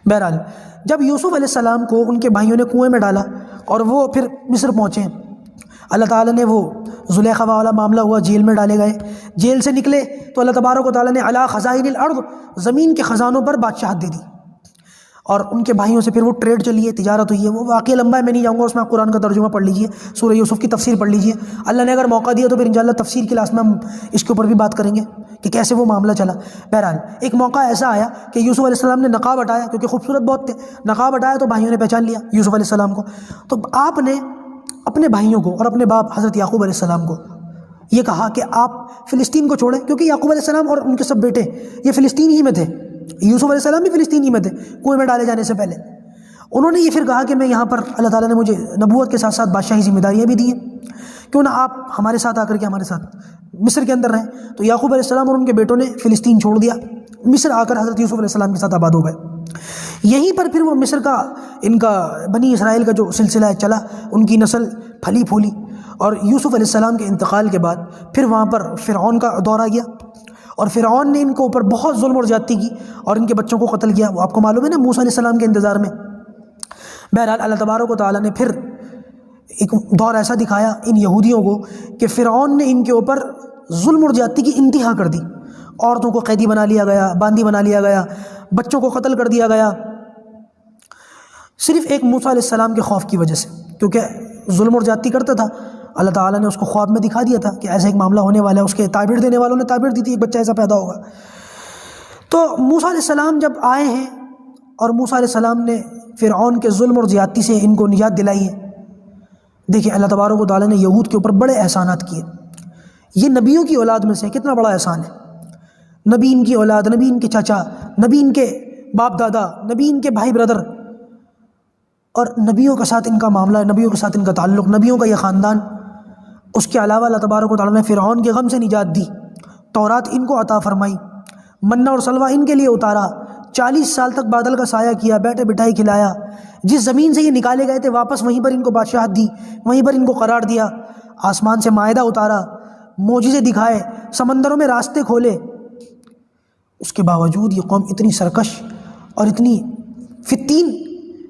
بہرحال جب یوسف علیہ السلام کو ان کے بھائیوں نے کنویں میں ڈالا اور وہ پھر مصر پہنچے، اللہ تعالیٰ نے وہ زلیخا والا معاملہ ہوا، جیل میں ڈالے گئے، جیل سے نکلے تو اللہ تبارک و تعالیٰ نے علی خزائن الارض، زمین کے خزانوں پر بادشاہت دے دی، اور ان کے بھائیوں سے پھر وہ ٹریڈ چلی ہے، تجارت ہوئی ہے۔ وہ واقعہ لمبا ہے، میں نہیں جاؤں گا اس میں، آپ قرآن کا ترجمہ پڑھ لیجئے، سورہ یوسف کی تفسیر پڑھ لیجئے، اللہ نے اگر موقع دیا تو پھر انشاءاللہ تفسیر کی کلاس میں ہم اس کے اوپر بھی بات کریں گے کہ کیسے وہ معاملہ چلا۔ بہرحال ایک موقع ایسا آیا کہ یوسف علیہ السلام نے نقاب ہٹایا، کیونکہ خوبصورت بہت تھے، نقاب ہٹایا تو بھائیوں نے پہچان لیا یوسف علیہ السلام کو، تو آپ نے اپنے بھائیوں کو اور اپنے باپ حضرت یعقوب علیہ السلام کو یہ کہا کہ آپ فلسطین کو چھوڑیں، کیونکہ یعقوب علیہ السلام اور ان کے سب بیٹے یہ فلسطین ہی میں تھے، یوسف علیہ السلام بھی فلسطین ہی میں تھے کنویں میں ڈالے جانے سے پہلے۔ انہوں نے یہ پھر کہا کہ میں یہاں پر اللہ تعالیٰ نے مجھے نبوت کے ساتھ ساتھ بادشاہی ذمہ داریاں بھی دی ہیں، کیوں نہ آپ ہمارے ساتھ آ کر کے ہمارے ساتھ مصر کے اندر رہیں۔ تو یعقوب علیہ السلام اور ان کے بیٹوں نے فلسطین چھوڑ دیا، مصر آ کر حضرت یوسف علیہ السلام کے ساتھ آباد ہو گئے۔ یہیں پر پھر وہ مصر کا ان کا بنی اسرائیل کا جو سلسلہ ہے چلا، ان کی نسل پھلی پھولی، اور یوسف علیہ السلام کے انتقال کے بعد پھر وہاں پر فرعون کا دور آ گیا، اور فرعون نے ان کو اوپر بہت ظلم اور زیادتی کی اور ان کے بچوں کو قتل کیا، وہ آپ کو معلوم ہے نا موسیٰ علیہ السلام کے انتظار میں۔ بہرحال اللہ تبارک و تعالیٰ نے پھر ایک دور ایسا دکھایا ان یہودیوں کو کہ فرعون نے ان کے اوپر ظلم اور زیادتی کی انتہا کر دی، عورتوں کو قیدی بنا لیا گیا، باندی بنا لیا گیا، بچوں کو قتل کر دیا گیا، صرف ایک موسیٰ علیہ السلام کے خوف کی وجہ سے۔ کیونکہ ظلم اور زیادتی کرتا تھا. اللہ تعالیٰ نے اس کو خواب میں دکھا دیا تھا کہ ایسا ایک معاملہ ہونے والا ہے. اس کے تعبیر دینے والوں نے تعبیر دی تھی ایک بچہ ایسا پیدا ہوگا. تو موسیٰ علیہ السلام جب آئے ہیں اور موسیٰ علیہ السلام نے فرعون کے ظلم اور زیادتی سے ان کو نجات دلائی ہے. دیکھیں اللہ تبارک و تعالیٰ نے یہود کے اوپر بڑے احسانات کیے. یہ نبیوں کی اولاد میں سے کتنا بڑا احسان ہے. نبی ان کی اولاد، نبی ان کے چاچا، نبی ان کے باپ دادا، نبی ان کے بھائی برادر، اور نبیوں کے ساتھ ان کا معاملہ، نبیوں کے ساتھ ان کا تعلق، نبیوں کا یہ خاندان. اس کے علاوہ اللہ تبارک و تعالیٰ نے فرعون کے غم سے نجات دی. تورات ان کو عطا فرمائی، منہ اور سلوہ ان کے لیے اتارا، 40 سال تک بادل کا سایہ کیا، بیٹھے بٹھائی کھلایا. جس زمین سے یہ نکالے گئے تھے واپس وہیں پر ان کو بادشاہت دی، وہیں پر ان کو قرار دیا. آسمان سے مائدہ اتارا، معجزے دکھائے، سمندروں میں راستے کھولے. اس کے باوجود یہ قوم اتنی سرکش اور اتنی فتین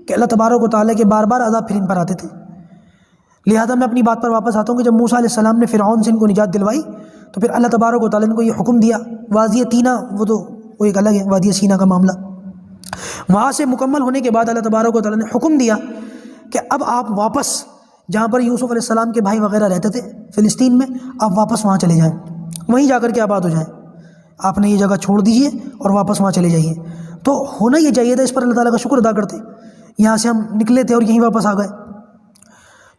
کہ اللہ تبارک و تعالیٰ کے بار بار عذاب پھر ان پر آتے تھے. لہذا میں اپنی بات پر واپس آتا ہوں کہ جب موسیٰ علیہ السلام نے فرعون سے ان کو نجات دلوائی تو پھر اللہ تبارک و تعالیٰ نے کو یہ حکم دیا. وادی تینا وہ ایک الگ ہے، وادی سینا کا معاملہ. وہاں سے مکمل ہونے کے بعد اللہ تبارک و تعالیٰ نے حکم دیا کہ اب آپ واپس جہاں پر یوسف علیہ السلام کے بھائی وغیرہ رہتے تھے فلسطین میں، آپ واپس وہاں چلے جائیں، وہیں جا کر کے آباد ہو جائیں. آپ نے یہ جگہ چھوڑ دیجئے اور واپس وہاں چلے جائیے. تو ہونا یہ چاہیے تھا، اس پر اللہ تعالیٰ کا شکر ادا کرتے. یہاں سے ہم نکلے تھے اور یہیں واپس آ گئے.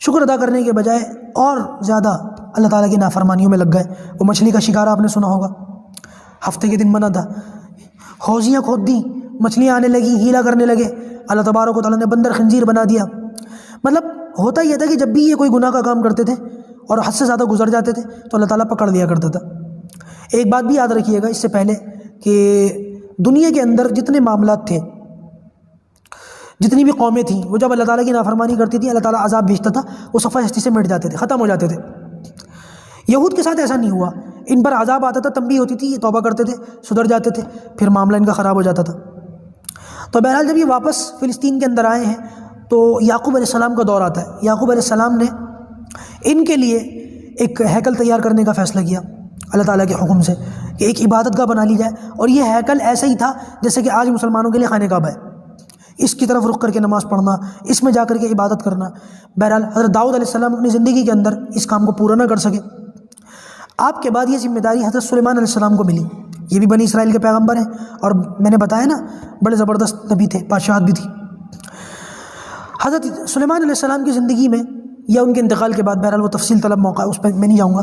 شکر ادا کرنے کے بجائے اور زیادہ اللہ تعالیٰ کی نافرمانیوں میں لگ گئے. وہ مچھلی کا شکار آپ نے سنا ہوگا، ہفتے کے دن منع تھا، حوضیاں کھود دیں، مچھلیاں آنے لگیں، ہیلا کرنے لگے. اللہ تبارک و تعالیٰ نے بندر خنزیر بنا دیا. مطلب ہوتا یہ تھا کہ جب بھی یہ کوئی گناہ کا کام کرتے تھے اور حد سے زیادہ گزر جاتے تھے تو اللہ تعالیٰ پکڑ لیا کرتا تھا. ایک بات بھی یاد رکھیے گا اس سے پہلے کہ دنیا کے اندر جتنے معاملات تھے، جتنی بھی قومیں تھیں، وہ جب اللہ تعالیٰ کی نافرمانی کرتی تھیں اللہ تعالیٰ عذاب بھیجتا تھا، وہ صفحہ ہستی سے مٹ جاتے تھے، ختم ہو جاتے تھے. یہود کے ساتھ ایسا نہیں ہوا. ان پر عذاب آتا تھا، تنبیہ ہوتی تھی، یہ توبہ کرتے تھے، سدھر جاتے تھے، پھر معاملہ ان کا خراب ہو جاتا تھا. تو بہرحال جب یہ واپس فلسطین کے اندر آئے ہیں تو یعقوب علیہ السلام کا دور آتا ہے. یعقوب علیہ السلام نے ان کے لیے ایک ہیکل تیار کرنے کا فیصلہ کیا اللہ تعالیٰ کے حکم سے کہ ایک عبادت گاہ بنا لی جائے. اور یہ ہیکل ایسا ہی تھا جیسے کہ آج مسلمانوں کے لیے خانہ کعبہ ہے، اس کی طرف رخ کر کے نماز پڑھنا، اس میں جا کر کے عبادت کرنا. بہرحال حضرت داؤد علیہ السلام اپنی زندگی کے اندر اس کام کو پورا نہ کر سکے. آپ کے بعد یہ ذمہ داری حضرت سلیمان علیہ السلام کو ملی. یہ بھی بنی اسرائیل کے پیغمبر ہیں اور میں نے بتایا نا بڑے زبردست نبی تھے، بادشاہت بھی تھی. حضرت سلیمان علیہ السلام کی زندگی میں یا ان کے انتقال کے بعد، بہرحال وہ تفصیل طلب موقع ہے، اس پہ میں نہیں جاؤں گا.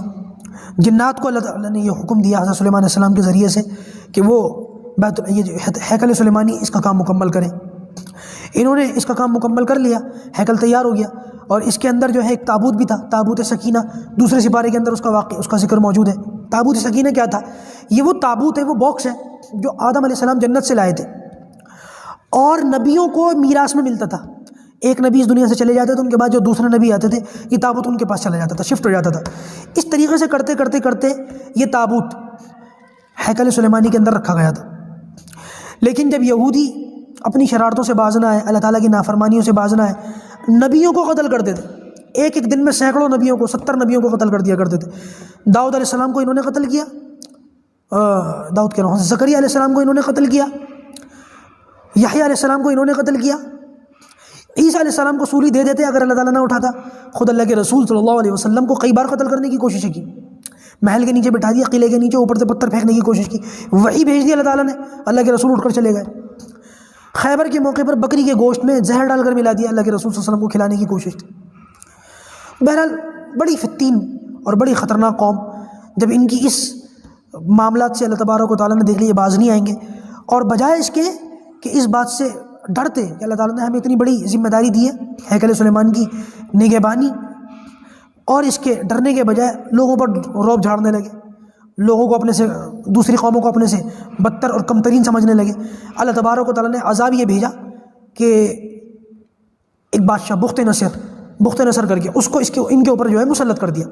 جنات کو اللہ تعالیٰ نے یہ حکم دیا حضرت سلیمان علیہ السلام کے ذریعے سے کہ وہ یہ جو ہیکل سلیمانی اس کا کام مکمل کریں. انہوں نے اس کا کام مکمل کر لیا، ہیکل تیار ہو گیا. اور اس کے اندر جو ہے ایک تابوت بھی تھا، تابوت سکینہ. دوسرے سپارے کے اندر اس کا ذکر موجود ہے. تابوت سکینہ کیا تھا؟ یہ وہ تابوت ہے، وہ باکس ہے جو آدم علیہ السلام جنت سے لائے تھے اور نبیوں کو میراث میں ملتا تھا. ایک نبی اس دنیا سے چلے جاتے تھے، ان کے بعد جو دوسرے نبی آتے تھے یہ تابوت ان کے پاس چلا جاتا تھا، شفٹ ہو جاتا تھا. اس طریقے سے کرتے کرتے کرتے یہ تابوت ہیکل سلیمانی کے اندر رکھا گیا تھا. لیکن جب یہودی اپنی شرارتوں سے باز نہ آئے، اللہ تعالیٰ کی نافرمانیوں سے باز نہ آئے، نبیوں کو قتل کرتے تھے. ایک دن میں سینکڑوں نبیوں کو، 70 نبیوں کو قتل کر دیا کرتے تھے. داؤد علیہ السلام کو انہوں نے قتل کیا، داؤد کہہ رہا ہوں، زکریا علیہ السلام کو انہوں نے قتل کیا، یحییٰ علیہ السلام کو انہوں نے قتل کیا. عیسیٰ علیہ السلام کو سولی دے دیتے اگر اللہ تعالیٰ نہ اٹھاتا. خود اللہ کے رسول صلی اللہ علیہ وسلم کو کئی بار قتل کرنے کی کوشش کی، محل کے نیچے بٹھا دیا، قلعے کے نیچے اوپر سے پتھر پھینکنے کی کوشش کی، وحی بھیج دی اللہ تعالیٰ نے، اللہ کے رسول اٹھ کر چلے گئے. خیبر کے موقع پر بکری کے گوشت میں زہر ڈال کر ملا دیا، اللہ کے رسول صلی اللہ علیہ وسلم کو کھلانے کی کوشش تھی. بہرحال بڑی فتین اور بڑی خطرناک قوم. جب ان کی اس معاملات سے اللہ تبارک و تعالیٰ نے دیکھ لی یہ باز نہیں آئیں گے، اور بجائے اس کے کہ اس بات سے ڈرتے کہ اللہ تعالیٰ نے ہمیں اتنی بڑی ذمہ داری دی ہے ہیکل سلیمان کی نگہبانی، اور اس کے ڈرنے کے بجائے لوگوں پر رعب جھاڑنے لگے، لوگوں کو اپنے سے، دوسری قوموں کو اپنے سے بدتر اور کم ترین سمجھنے لگے. اللہ تبارک و تعالیٰ نے عذاب یہ بھیجا کہ ایک بادشاہ بخت نصر کر کے اس کو ان کے اوپر جو ہے مسلط کر دیا.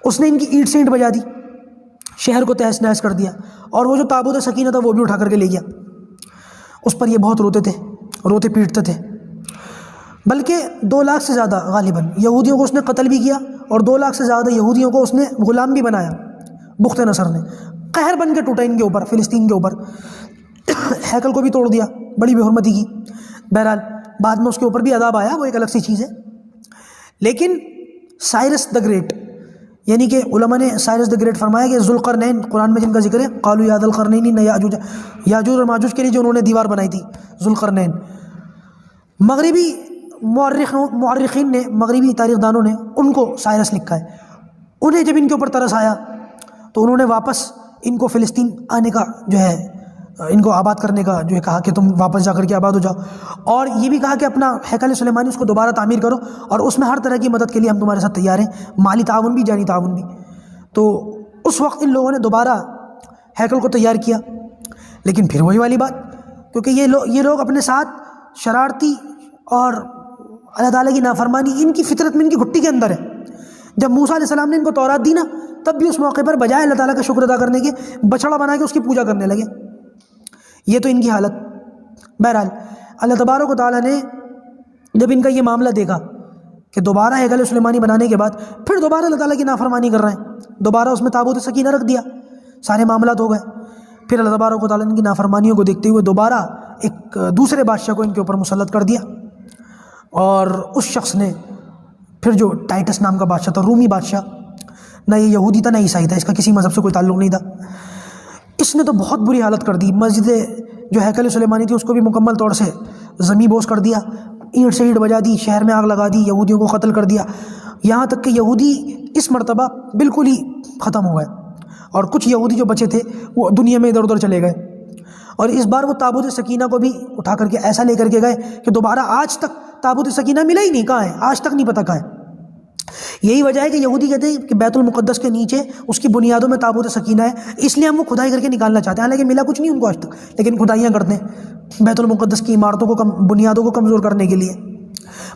اس نے ان کی اینٹ سے اینٹ بجا دی، شہر کو تہس نہس کر دیا، اور وہ جو تابوت سکینہ تھا وہ بھی اٹھا کر کے لے گیا. اس پر یہ بہت روتے پیٹتے تھے. بلکہ 2 لاکھ سے زیادہ غالباً یہودیوں کو اس نے قتل بھی کیا، اور 2 لاکھ سے زیادہ یہودیوں کو اس نے غلام بھی بنایا. بخت نصر نے قہر بن کے ٹوٹا ان کے اوپر، فلسطین کے اوپر. ہیکل کو بھی توڑ دیا، بڑی بے حرمتی کی. بہرحال بعد میں اس کے اوپر بھی عذاب آیا، وہ ایک الگ سی چیز ہے. لیکن سائرس دا گریٹ، یعنی کہ علماء نے سائرس دا گریٹ فرمایا کہ ذوالقرنین قرآن میں جن کا ذکر ہے، قالوا یا ذا القرنین نہ یاجوج اور ماجوج کے لیے جو انہوں نے دیوار بنائی تھی ذوالقرنین، مغربی مورخین نے، مغربی تاریخ دانوں نے ان کو سائرس لکھا ہے۔ انہیں جب ان کے اوپر ترس آیا تو انہوں نے واپس ان کو فلسطین آنے کا جو ہے، ان کو آباد کرنے کا جو ہے کہا کہ تم واپس جا کر کے آباد ہو جاؤ، اور یہ بھی کہا کہ اپنا ہیکل سلیمانی اس کو دوبارہ تعمیر کرو، اور اس میں ہر طرح کی مدد کے لیے ہم تمہارے ساتھ تیار ہیں، مالی تعاون بھی، جانی تعاون بھی۔ تو اس وقت ان لوگوں نے دوبارہ ہیکل کو تیار کیا، لیکن پھر وہی والی بات، کیونکہ یہ لوگ اپنے ساتھ شرارتی اور اللہ تعالیٰ کی نافرمانی ان کی فطرت میں، ان کی گھٹی کے اندر ہے۔ جب موسیٰ علیہ السلام نے ان کو تورات دی نا، تب بھی اس موقع پر بجائے اللہ تعالیٰ کا شکر ادا کرنے کے بچڑا بنا کے اس کی پوجا کرنے لگے۔ یہ تو ان کی حالت۔ بہرحال اللہ تبارک و تعالیٰ نے جب ان کا یہ معاملہ دیکھا کہ دوبارہ ہیکل سلیمانی بنانے کے بعد پھر دوبارہ اللہ تعالیٰ کی نافرمانی کر رہے ہیں، دوبارہ اس میں تابوت سکینہ رکھ دیا، سارے معاملات ہو گئے۔ پھر اللہ تبارک و تعالیٰ نے ان کی نافرمانیوں کو دیکھتے ہوئے دوبارہ ایک دوسرے بادشاہ کو ان کے اوپر مسلط کر دیا، اور اس شخص نے پھر جو ٹائٹس نام کا بادشاہ تھا، رومی بادشاہ، نہ یہ یہودی تھا نہ عیسائی تھا، اس کا کسی مذہب سے کوئی تعلق نہیں تھا، اس نے تو بہت بری حالت کر دی۔ مسجد جو ہیکل سلیمانی تھی اس کو بھی مکمل طور سے زمیں بوس کر دیا، اینٹ سے اینٹ بجا دی، شہر میں آگ لگا دی، یہودیوں کو قتل کر دیا، یہاں تک کہ یہودی اس مرتبہ بالکل ہی ختم ہو گئے، اور کچھ یہودی جو بچے تھے وہ دنیا میں ادھر ادھر چلے گئے۔ اور اس بار وہ تابوت سکینہ کو بھی اٹھا کر کے ایسا لے کر کے گئے کہ دوبارہ آج تک تابوت سکینہ ملا ہی نہیں، کہاں ہے آج تک نہیں پتہ کہاں ہے۔ یہی وجہ ہے کہ یہودی کہتے ہیں کہ بیت المقدس کے نیچے اس کی بنیادوں میں تابوت سکینہ ہے، اس لیے ہم وہ کھدائی کر کے نکالنا چاہتے ہیں، حالانکہ ملا کچھ نہیں ان کو آج تک، لیکن کھدائیاں کرتے ہیں بیت المقدس کی عمارتوں کو بنیادوں کو کمزور کرنے کے لیے۔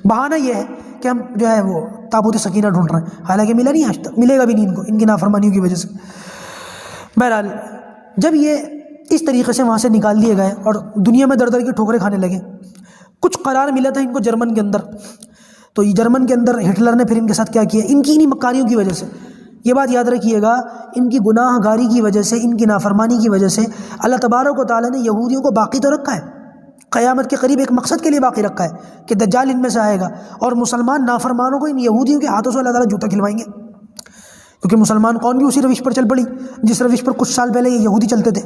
بہانہ یہ ہے کہ ہم جو ہے وہ تابوت سکینہ ڈھونڈ رہے ہیں، حالانکہ ملا نہیں آج تک، ملے گا بھی نہیں ان کو، ان کی نافرمانیوں کی وجہ سے۔ بہرحال جب یہ اس طریقے سے وہاں سے نکال دیے گئے اور دنیا میں در در کی ٹھوکریں کھانے لگے، کچھ قرار ملا تھا ان کو جرمن کے اندر، تو یہ جرمن کے اندر ہٹلر نے پھر ان کے ساتھ کیا کیا، ان کی انہی مکاریوں کی وجہ سے، یہ بات یاد رکھیے گا، ان کی گناہ گاری کی وجہ سے، ان کی نافرمانی کی وجہ سے اللہ تبارک و تعالیٰ نے یہودیوں کو باقی تو رکھا ہے، قیامت کے قریب ایک مقصد کے لیے باقی رکھا ہے کہ دجال ان میں سے آئے گا، اور مسلمان نافرمانوں کو ان یہودیوں کے ہاتھوں سے اللہ تعالیٰ جوتا کھلوائیں گے، کیونکہ مسلمان قوم بھی اسی روش پر چل پڑی جس روش پر کچھ سال پہلے یہ یہودی چلتے تھے۔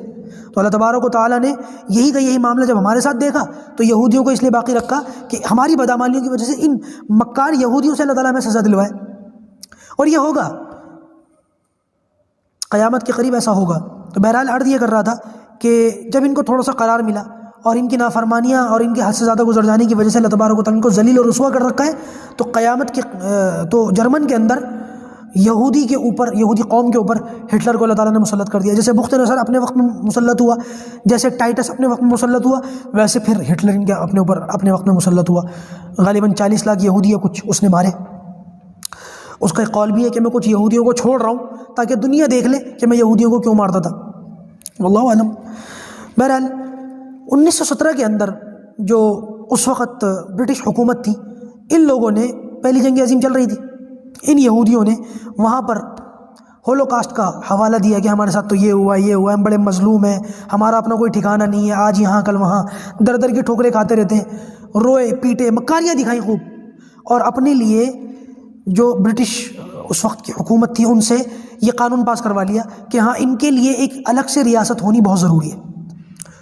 تو اللہ تبارک و تعالیٰ نے یہی معاملہ جب ہمارے ساتھ دیکھا تو یہودیوں کو اس لیے باقی رکھا کہ ہماری بدعمالیوں کی وجہ سے ان مکار یہودیوں سے اللہ تعالیٰ ہمیں سزا دلوائے، اور یہ ہوگا قیامت کے قریب، ایسا ہوگا۔ تو بہرحال عرض یہ کر رہا تھا کہ جب ان کو تھوڑا سا قرار ملا اور ان کی نافرمانیاں اور ان کے حد سے زیادہ گزر جانے کی وجہ سے اللہ تبارک و تعالیٰ ان کو ذلیل اور رسوا کر رکھا ہے، تو قیامت کے تو جرمن کے اندر یہودی کے اوپر، یہودی قوم کے اوپر ہٹلر کو اللہ تعالیٰ نے مسلط کر دیا، جیسے بخت نصر اپنے وقت میں مسلط ہوا، جیسے ٹائٹس اپنے وقت میں مسلط ہوا، ویسے پھر ہٹلر ان کے اپنے اوپر اپنے وقت میں مسلط ہوا۔ غالباً 40 لاکھ یہودی یا کچھ اس نے مارے۔ اس کا ایک قول بھی ہے کہ میں کچھ یہودیوں کو چھوڑ رہا ہوں تاکہ دنیا دیکھ لے کہ میں یہودیوں کو کیوں مارتا تھا، واللہ اعلم۔ بہرحال 1917 کے اندر جو اس وقت برٹش حکومت تھی، ان لوگوں نے، پہلی جنگ عظیم چل رہی تھی، ان یہودیوں نے وہاں پر ہولوکاسٹ کا حوالہ دیا کہ ہمارے ساتھ تو یہ ہوا، ہم بڑے مظلوم ہیں، ہمارا اپنا کوئی ٹھکانہ نہیں ہے، آج یہاں کل وہاں، در در کی ٹھوکریں کھاتے رہتے ہیں، روئے پیٹے، مکاریاں دکھائیں خوب، اور اپنے لیے جو برٹش اس وقت کی حکومت تھی ان سے یہ قانون پاس کروا لیا کہ ہاں ان کے لیے ایک الگ سے ریاست ہونی بہت ضروری ہے۔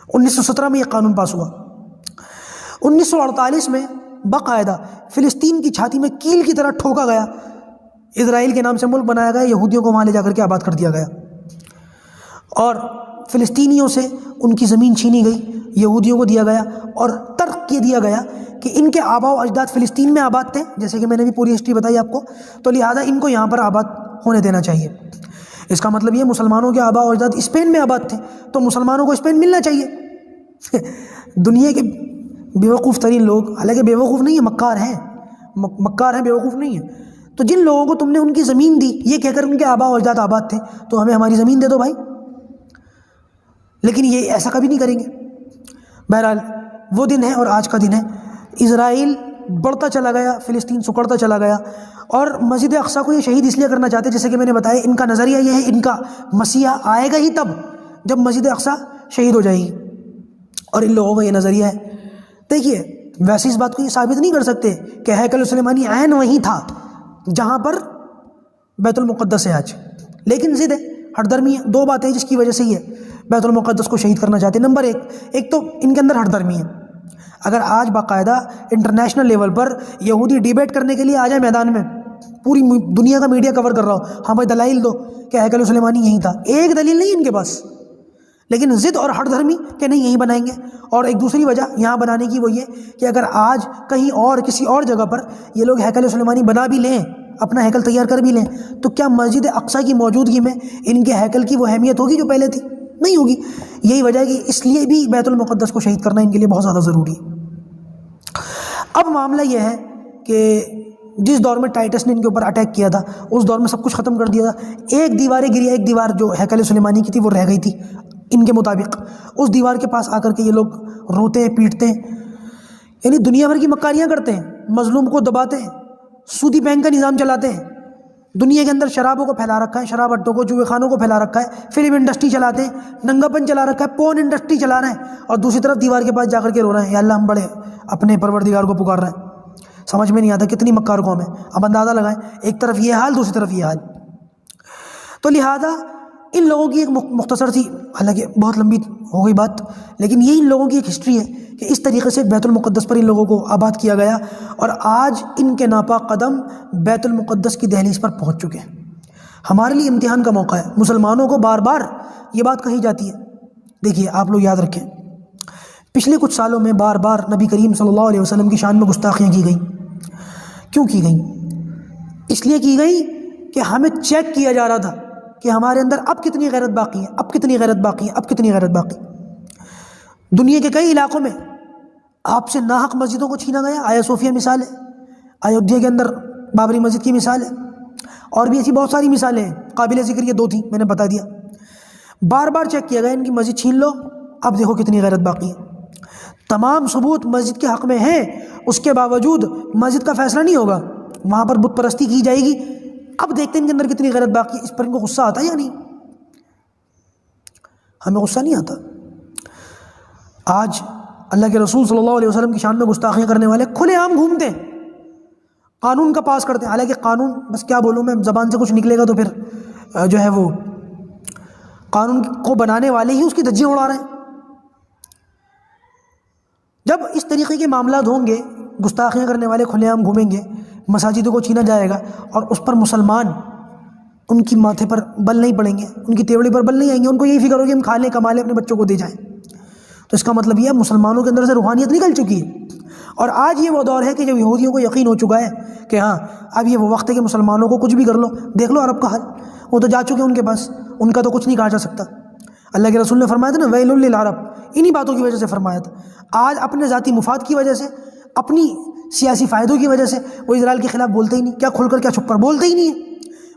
1917 میں یہ قانون پاس ہوا۔ 1948 میں باقاعدہ فلسطین کی چھاتی میں کیل کی طرح ٹھوکا گیا، اسرائیل کے نام سے ملک بنایا گیا، یہودیوں کو وہاں لے جا کر کے آباد کر دیا گیا، اور فلسطینیوں سے ان کی زمین چھینی گئی، یہودیوں کو دیا گیا، اور ترک یہ دیا گیا کہ ان کے آباء و اجداد فلسطین میں آباد تھے، جیسے کہ میں نے بھی پوری ہسٹری بتائی آپ کو، تو لہٰذا ان کو یہاں پر آباد ہونے دینا چاہیے۔ اس کا مطلب یہ مسلمانوں کے آباء و اجداد اسپین میں آباد تھے تو مسلمانوں کو اسپین ملنا چاہیے۔ دنیا کے بیوقوف ترین لوگ، حالانکہ بیوقوف نہیں ہیں، مکار ہیں، بیوقوف نہیں ہیں، تو جن لوگوں کو تم نے ان کی زمین دی یہ کہہ کر ان کے آباء و اجداد آباد تھے تو ہمیں ہماری زمین دے دو بھائی، لیکن یہ ایسا کبھی نہیں کریں گے۔ بہرحال وہ دن ہے اور آج کا دن ہے، اسرائیل بڑھتا چلا گیا، فلسطین سکڑتا چلا گیا، اور مسجد اقصیٰ کو یہ شہید اس لیے کرنا چاہتے، جیسے کہ میں نے بتایا ان کا نظریہ یہ ہے، ان کا مسیحا آئے گا ہی تب جب مسجد اقصیٰ شہید ہو جائے گی، اور ان لوگوں کا یہ نظریہ ہے۔ دیکھیے ویسے اس بات کو یہ ثابت نہیں کر سکتے کہ ہیکل سلیمانی عین وہیں تھا، جہاں پر بیت المقدس ہے آج، لیکن ضد ہے، ہٹ درمی ہے۔ دو باتیں جس کی وجہ سے یہ بیت المقدس کو شہید کرنا چاہتے ہیں۔ نمبر ایک تو ان کے اندر ہٹ درمی ہے۔ اگر آج باقاعدہ انٹرنیشنل لیول پر یہودی ڈیبیٹ کرنے کے لیے آ جائے میدان میں، پوری دنیا کا میڈیا کور کر رہا ہو، ہاں بھائی دلائل دو کہ ہیکل سلیمانی یہیں تھا، ایک دلیل نہیں ان کے پاس، لیکن ضد اور ہٹ دھرمی کہ نہیں یہیں بنائیں گے۔ اور ایک دوسری وجہ یہاں بنانے کی وہ یہ کہ اگر آج کہیں اور کسی اور جگہ پر یہ لوگ ہیکل سلیمانی بنا بھی لیں، اپنا ہیکل تیار کر بھی لیں، تو کیا مسجد اقصیٰ کی موجودگی میں ان کے ہیکل کی وہ اہمیت ہوگی جو پہلے تھی؟ نہیں ہوگی۔ یہی وجہ ہے کہ اس لیے بھی بیت المقدس کو شہید کرنا ان کے لیے بہت زیادہ ضروری ہے۔ اب معاملہ یہ ہے کہ جس دور میں ٹائٹس نے ان کے اوپر اٹیک کیا تھا، اس دور میں سب کچھ ختم کر دیا تھا۔ ایک دیواریں گری، ایک دیوار جو ہیکل سلیمانی کی تھی وہ رہ گئی تھی ان کے مطابق۔ اس دیوار کے پاس آ کر کے یہ لوگ روتے ہیں، پیٹتے ہیں، یعنی دنیا بھر کی مکاریاں کرتے ہیں، مظلوم کو دباتے ہیں، سودی بینک کا نظام چلاتے ہیں، دنیا کے اندر شرابوں کو پھیلا رکھا ہے، شراب اڈوں کو، جوے خانوں کو پھیلا رکھا ہے، فلم انڈسٹری چلاتے ہیں، ننگا پن چلا رکھا ہے، پون انڈسٹری چلا رہے ہیں، اور دوسری طرف دیوار کے پاس جا کر کے رو رہے ہیں، یا اللہ ہم بڑے اپنے پروردگار کو پکار رہے ہیں۔ سمجھ میں نہیں آتا کتنی مکار قوم ہے۔ اب اندازہ لگائیں، ایک طرف یہ حال، دوسری طرف یہ حال۔ تو لہٰذا ان لوگوں کی ایک مختصر سی، حالانکہ بہت لمبی ہو گئی بات، لیکن یہ ان لوگوں کی ایک ہسٹری ہے کہ اس طریقے سے بیت المقدس پر ان لوگوں کو آباد کیا گیا، اور آج ان کے ناپاک قدم بیت المقدس کی دہلیز پر پہنچ چکے ہیں۔ ہمارے لیے امتحان کا موقع ہے۔ مسلمانوں کو بار بار یہ بات کہی جاتی ہے، دیکھیے آپ لوگ یاد رکھیں، پچھلے کچھ سالوں میں بار بار نبی کریم صلی اللہ علیہ وسلم کی شان میں گستاخیاں کی گئیں۔ کیوں کی گئیں؟ اس لیے کی گئی کہ ہمیں چیک کیا جا رہا تھا کہ ہمارے اندر اب کتنی غیرت باقی ہے، اب کتنی غیرت باقی ہے، اب کتنی غیرت باقی۔ دنیا کے کئی علاقوں میں آپ سے ناحق مسجدوں کو چھینا گیا، آیا صوفیہ مثال ہے، ایودھیا کے اندر بابری مسجد کی مثال ہے، اور بھی ایسی بہت ساری مثالیں ہیں، قابل ذکر یہ دو تھیں میں نے بتا دیا۔ بار بار چیک کیا گیا، ان کی مسجد چھین لو، اب دیکھو کتنی غیرت باقی ہے۔ تمام ثبوت مسجد کے حق میں ہیں، اس کے باوجود مسجد کا فیصلہ نہیں ہوگا، وہاں پر بت پرستی کی جائے گی۔ اب دیکھتے ہیں ان کے اندر کتنی غیرت باقی ہے۔ اس پر ان کو غصہ آتا ہے یا نہیں؟ ہمیں غصہ نہیں آتا۔ آج اللہ کے رسول صلی اللہ علیہ وسلم کی شان میں گستاخیاں کرنے والے کھلے عام گھومتے ہیں، قانون کا پاس کرتے ہیں، حالانکہ قانون، بس کیا بولوں میں، زبان سے کچھ نکلے گا تو پھر جو ہے وہ قانون کو بنانے والے ہی اس کی دھجیاں اڑا رہے ہیں۔ جب اس طریقے کے معاملات ہوں گے، گستاخیاں کرنے والے کھلے عام گھومیں گے، مساجدوں کو چھینا جائے گا، اور اس پر مسلمان ان کی ماتھے پر بل نہیں پڑیں گے، ان کی تیوڑی پر بل نہیں آئیں گے، ان کو یہی فکر ہوگی ہم کھا لیں، کما لیں، اپنے بچوں کو دے جائیں، تو اس کا مطلب یہ ہے مسلمانوں کے اندر سے روحانیت نکل چکی ہے۔ اور آج یہ وہ دور ہے کہ جب یہودیوں کو یقین ہو چکا ہے کہ ہاں اب یہ وہ وقت ہے کہ مسلمانوں کو کچھ بھی کر لو، دیکھ لو عرب کا حال، وہ تو جا چکے ہیں ان کے پاس، ان کا تو کچھ نہیں کہا جا سکتا۔ اللہ کے رسول نے فرمایا تھا نا ویل للعرب، انہی باتوں کی وجہ سے فرمایا تھا۔ آج اپنے ذاتی مفاد کی وجہ سے، اپنی سیاسی فائدوں کی وجہ سے وہ اسرائیل کے خلاف بولتے ہی نہیں، کیا کھل کر کیا چھپ کر، بولتے ہی نہیں ہے۔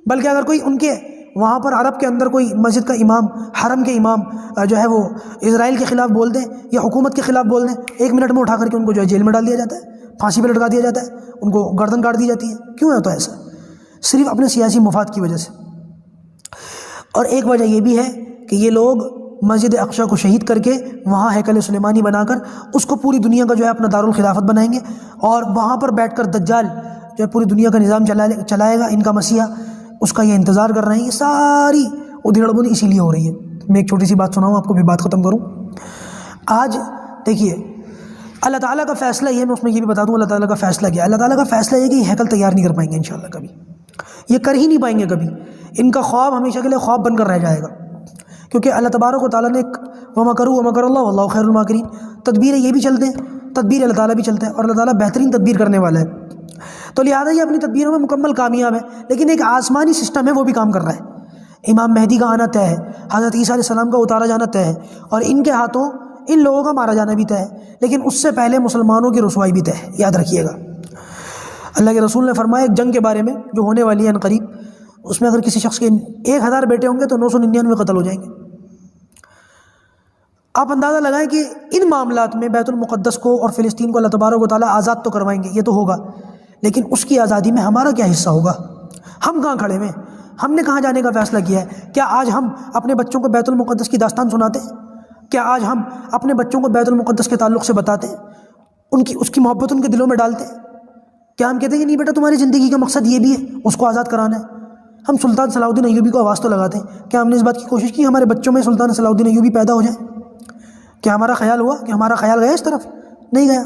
بلکہ اگر کوئی ان کے وہاں پر عرب کے اندر کوئی مسجد کا امام، حرم کے امام جو ہے وہ اسرائیل کے خلاف بول دیں یا حکومت کے خلاف بول دیں، 1 منٹ میں اٹھا کر کے ان کو جو ہے جیل میں ڈال دیا جاتا ہے، پھانسی پہ لٹکا دیا جاتا ہے، ان کو گردن کاٹ دی جاتی ہے۔ کیوں ہوتا ہے ایسا؟ صرف اپنے سیاسی مفاد کی وجہ سے۔ اور ایک وجہ یہ بھی ہے کہ یہ لوگ مسجد اقصیٰ کو شہید کر کے وہاں ہیکل سلیمانی بنا کر اس کو پوری دنیا کا جو ہے اپنا دارالخلافت بنائیں گے، اور وہاں پر بیٹھ کر دجال جو ہے پوری دنیا کا نظام چلائے گا، ان کا مسیحا، اس کا یہ انتظار کر رہے ہیں۔ یہ ساری ادھیڑ بن اسی لیے ہو رہی ہے۔ میں ایک چھوٹی سی بات سناؤں آپ کو، بھی بات ختم کروں۔ آج دیکھیے اللہ تعالیٰ کا فیصلہ یہ، میں اس میں یہ بھی بتا دوں اللہ تعالیٰ کا فیصلہ کیا ہے۔ اللہ تعالیٰ کا فیصلہ یہ کہ یہ ہیکل تیار نہیں کر پائیں گے انشاءاللہ، کبھی یہ کر ہی نہیں پائیں گے کبھی۔ ان کا خواب ہمیشہ کے لیے خواب بن کر رہ جائے گا، کیونکہ اللہ تبارک و تعالیٰ نے ایک وَمَكَرُوا وَمَكَرَ اللَّهُ وَاللَّهُ خَيْرُ الْمَاكِرِينَ، تدبیر یہ بھی چلتے ہیں، تدبیر اللہ تعالیٰ بھی چلتا ہے، اور اللہ تعالیٰ بہترین تدبیر کرنے والا ہے۔ تو لہٰذا یہ اپنی تدبیروں میں مکمل کامیاب ہے، لیکن ایک آسمانی سسٹم ہے وہ بھی کام کر رہا ہے۔ امام مہدی کا آنا طے ہے، حضرت عیسیٰ علیہ السلام کا اتارا جانا طے ہے، اور ان کے ہاتھوں ان لوگوں کا مارا جانا بھی طے ہے، لیکن اس سے پہلے مسلمانوں کی رسوائی بھی طے ہے، یاد رکھیے گا۔ اللہ کے رسول نے فرمایا ایک جنگ کے بارے میں جو ہونے والی ہے عنقریب، اس میں اگر کسی شخص کے 1000 بیٹے ہوں گے تو 999 قتل ہو جائیں گے۔ آپ اندازہ لگائیں کہ ان معاملات میں بیت المقدس کو اور فلسطین کو اللہ تبارک و تعالیٰ آزاد تو کروائیں گے، یہ تو ہوگا، لیکن اس کی آزادی میں ہمارا کیا حصہ ہوگا؟ ہم کہاں کھڑے ہوئے؟ ہم نے کہاں جانے کا فیصلہ کیا ہے؟ کیا آج ہم اپنے بچوں کو بیت المقدس کی داستان سناتے ہیں؟ کیا آج ہم اپنے بچوں کو بیت المقدس کے تعلق سے بتاتے ہیں؟ اس کی محبت ان کے دلوں میں ڈالتے ہیں؟ کیا ہم کہتے ہیں کہ نہیں بیٹا تمہاری زندگی کا مقصد یہ بھی ہے، اس کو آزاد کرانا ہے؟ ہم سلطان صلاح الدین ایوبی کو آواز تو لگاتے ہیں، کیا ہم نے اس بات کی کوشش کی ہمارے بچوں میں سلطان صلاح الدین ایوبی پیدا ہو جائے؟ کیا ہمارا خیال ہوا کہ ہمارا خیال گیا اس طرف؟ نہیں گیا۔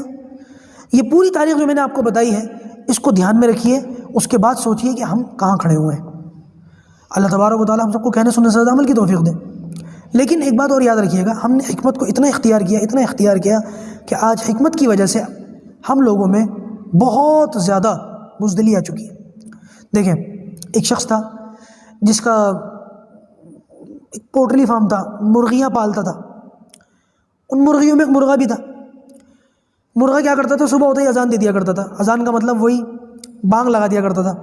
یہ پوری تاریخ جو میں نے آپ کو بتائی ہے اس کو دھیان میں رکھیے، اس کے بعد سوچئے کہ ہم کہاں کھڑے ہوئے ہیں۔ اللہ تبارک و تعالیٰ ہم سب کو کہنے سننے سے زیادہ عمل کی توفیق دے۔ لیکن ایک بات اور یاد رکھیے گا، ہم نے حکمت کو اتنا اختیار کیا کہ آج حکمت کی وجہ سے ہم لوگوں میں بہت زیادہ بزدلی آ چکی ہے۔ دیکھیں، ایک شخص تھا جس کا ایک پولٹری فارم تھا، مرغیاں پالتا تھا۔ ان مرغیوں میں ایک مرغا بھی تھا۔ مرغا کیا کرتا تھا؟ صبح ہوتے ہی اذان دے دیا کرتا تھا۔ اذان کا مطلب وہی بانگ لگا دیا کرتا تھا۔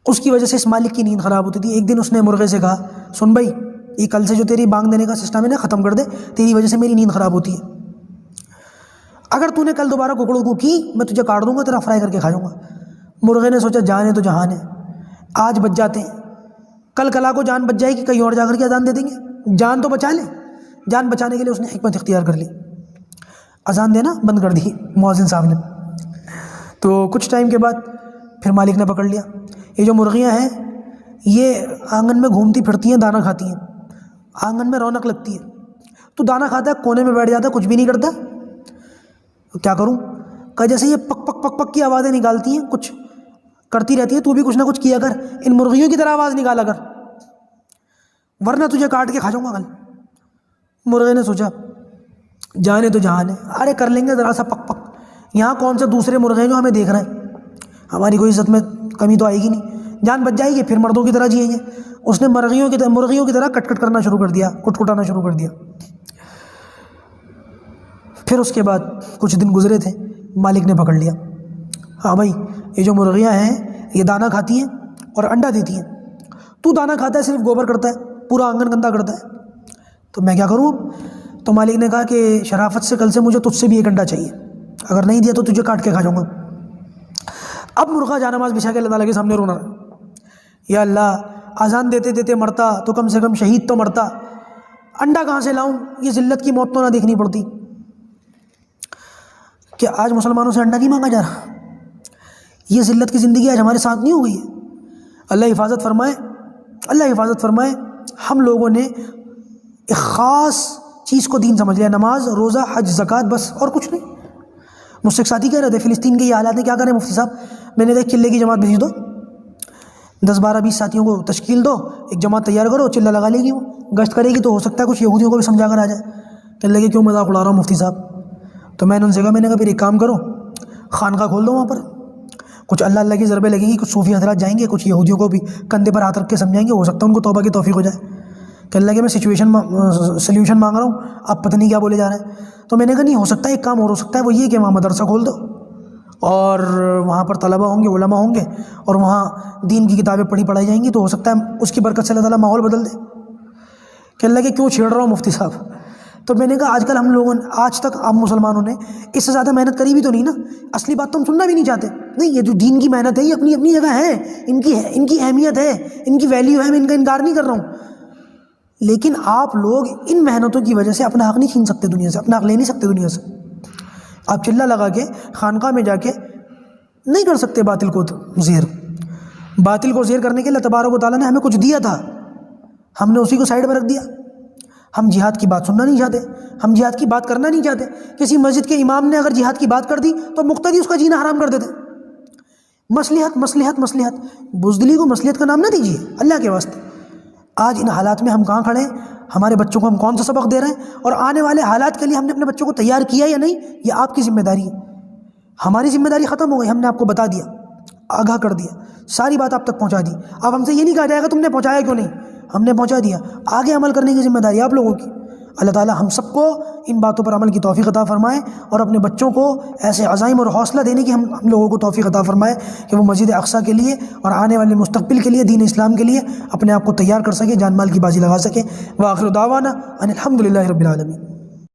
اس کی وجہ سے اس مالک کی نیند خراب ہوتی تھی۔ ایک دن اس نے مرغے سے کہا، سن بھائی، یہ کل سے جو تیری بانگ دینے کا سسٹم ہے نا ختم کر دے، تیری وجہ سے میری نیند خراب ہوتی ہے۔ اگر تو نے کل دوبارہ ککڑوں کو کی، میں تجھے کاٹ دوں گا، تیرا فرائی کر کے کھا جاؤں گا۔ مرغے نے سوچا جان ہے تو جہان ہے، آج بچ جاتے ہیں، کل کلا کو جان بچ جائے گی، کہیں اور جا کر کے اذان دے دیں گے، جان تو بچا لیں۔ جان بچانے کے لیے اس نے حکمت اختیار کر لی، اذان دینا بند کر دی مؤذن صاحب نے۔ تو کچھ ٹائم کے بعد پھر مالک نے پکڑ لیا، یہ جو مرغیاں ہیں یہ آنگن میں گھومتی پھرتی ہیں، دانہ کھاتی ہیں، آنگن میں رونق لگتی ہے، تو دانہ کھاتا ہے، کونے میں بیٹھ جاتا ہے، کچھ بھی نہیں کرتا، تو کیا کروں؟ کہ جیسے یہ پک پک پک پک کی آوازیں نکالتی ہیں، کچھ کرتی رہتی ہے، تو بھی کچھ نہ کچھ کیا کر، ان مرغیوں کی طرح آواز نکالا کر، ورنہ تجھے کاٹ کے کھا جاؤں گا کل۔ مرغے نے سوچا جانے تو جہان ہے، ارے کر لیں گے ذرا سا پک پک، یہاں کون سے دوسرے مرغے ہیں جو ہمیں دیکھ رہے ہیں، ہماری کوئی عزت میں کمی تو آئے گی نہیں، جان بچ جائے گی، پھر مردوں کی طرح جئیں گے۔ اس نے مرغیوں کی طرح کٹ کٹ کرنا شروع کر دیا، کٹانا شروع کر دیا۔ پھر اس کے بعد کچھ دن گزرے تھے، مالک نے پکڑ لیا، ہاں بھائی یہ جو مرغیاں ہیں یہ دانہ کھاتی ہیں اور انڈا دیتی ہیں، تو دانہ کھاتا ہے، صرف گوبر کرتا ہے، پورا آنگن گندا کرتا ہے، تو میں کیا کروں؟ تو مالک نے کہا کہ شرافت سے کل سے مجھے تجھ سے بھی ایک انڈا چاہیے، اگر نہیں دیا تو تجھے کاٹ کے کھا جاؤں گا۔ اب مرغا جانماز بچھا کے اللہ تعالیٰ کے سامنے رونا رہا، یا اللہ اذان دیتے دیتے مرتا تو کم سے کم شہید تو مرتا، انڈا کہاں سے لاؤں؟ یہ ذلت کی موت تو نہ دیکھنی پڑتی۔ کہ آج مسلمانوں سے انڈا نہیں مانگا جا رہا، یہ ذلت کی زندگی آج ہمارے ساتھ نہیں ہو گئی ہے۔ اللہ حفاظت فرمائے، اللہ حفاظت فرمائے۔ ہم لوگوں نے ایک خاص چیز کو دین سمجھ لیا، نماز، روزہ، حج، زکوٰۃ، بس اور کچھ نہیں۔ مجھ سے ایک ساتھی کہہ رہے تھے فلسطین کے یہ حالات ہیں، کیا کریں مفتی صاحب؟ میں نے کہا ایک چلے کی جماعت بھیج دو، 10 12 20 ساتھیوں کو تشکیل دو، ایک جماعت تیار کرو، چلہ لگا لے گی، وہ گشت کرے گی، تو ہو سکتا ہے کچھ یہودیوں کو بھی سمجھا کر آ جائے۔ کہنے لگے کیوں مذاق اڑا رہا ہوں مفتی صاحب؟ تو میں نے ان سے کہا، میں نے کہا پھر ایک کام کرو، خانقاہ کھول دو، وہاں پر کچھ اللہ اللہ کی ضربیں لگیں گی، کچھ صوفی حضرات جائیں گے، کچھ یہودیوں کو بھی کندھے پر ہاتھ رکھ کے سمجھائیں گے، ہو سکتا ہے ان کو توبہ کی توفیق ہو جائے۔ کہنے لگے میں سلیوشن مانگ رہا ہوں، آپ پتہ نہیں کیا بولے جا رہے ہیں۔ تو میں نے کہا نہیں ہو سکتا، ایک کام اور ہو سکتا ہے، وہ یہ کہ وہاں مدرسہ کھول دو، اور وہاں پر طلبہ ہوں گے، علماء ہوں گے، اور وہاں دین کی کتابیں پڑھائی جائیں گی، تو ہو سکتا ہے اس کی برکت سے اللہ تعالیٰ ماحول بدل دے۔ کہنے لگے کیوں چھیڑ رہا ہوں مفتی صاحب؟ تو میں نے کہا آج کل ہم لوگوں نے، آج تک ہم مسلمانوں نے اس سے زیادہ محنت کری بھی تو نہیں نا، اصلی بات تو ہم سننا بھی نہیں چاہتے۔ نہیں، یہ جو دین کی محنت ہے یہ اپنی اپنی جگہ ہے، ان کی اہمیت ہے، ان کی ویلیو ہے، میں ان کا انکار نہیں کر رہا ہوں، لیکن آپ لوگ ان محنتوں کی وجہ سے اپنا حق نہیں چھین سکتے دنیا سے، اپنا حق لے نہیں سکتے دنیا سے۔ آپ چلہ لگا کے خانقاہ میں جا کے نہیں کر سکتے باطل کو زیر۔ باطل کو زیر کرنے کے اللہ تبارک و تعالیٰ نے ہمیں کچھ دیا تھا، ہم نے اسی کو سائڈ میں رکھ دیا۔ ہم جہاد کی بات سننا نہیں چاہتے، ہم جہاد کی بات کرنا نہیں چاہتے۔ کسی مسجد کے امام نے اگر جہاد کی بات کر دی تو مقتدی اس کا جینا حرام کر دیتے۔ مصلحت مصلحت مصلحت، بزدلی کو مصلحت کا نام نہ دیجیے اللہ کے واسطے۔ آج ان حالات میں ہم کہاں کھڑے ہیں؟ ہمارے بچوں کو ہم کون سا سبق دے رہے ہیں؟ اور آنے والے حالات کے لیے ہم نے اپنے بچوں کو تیار کیا یا نہیں، یہ آپ کی ذمہ داری ہے۔ ہماری ذمہ داری ختم ہو گئی، ہم نے آپ کو بتا دیا، آگاہ کر دیا، ساری بات آپ تک پہنچا دی۔ اب ہم سے یہ نہیں کہا جائے گا تم نے پہنچایا کیوں نہیں، ہم نے پہنچا دیا، آگے عمل کرنے کی ذمہ داری آپ لوگوں کی۔ اللہ تعالیٰ ہم سب کو ان باتوں پر عمل کی توفیق عطا فرمائے، اور اپنے بچوں کو ایسے عزائم اور حوصلہ دینے کی ہم لوگوں کو توفیق عطا فرمائے کہ وہ مسجد اقصیٰ کے لیے اور آنے والے مستقبل کے لیے، دین اسلام کے لیے اپنے آپ کو تیار کر سکے، جان مال کی بازی لگا سکے۔ وآخر دعوانا ان الحمد للہ رب العالمین۔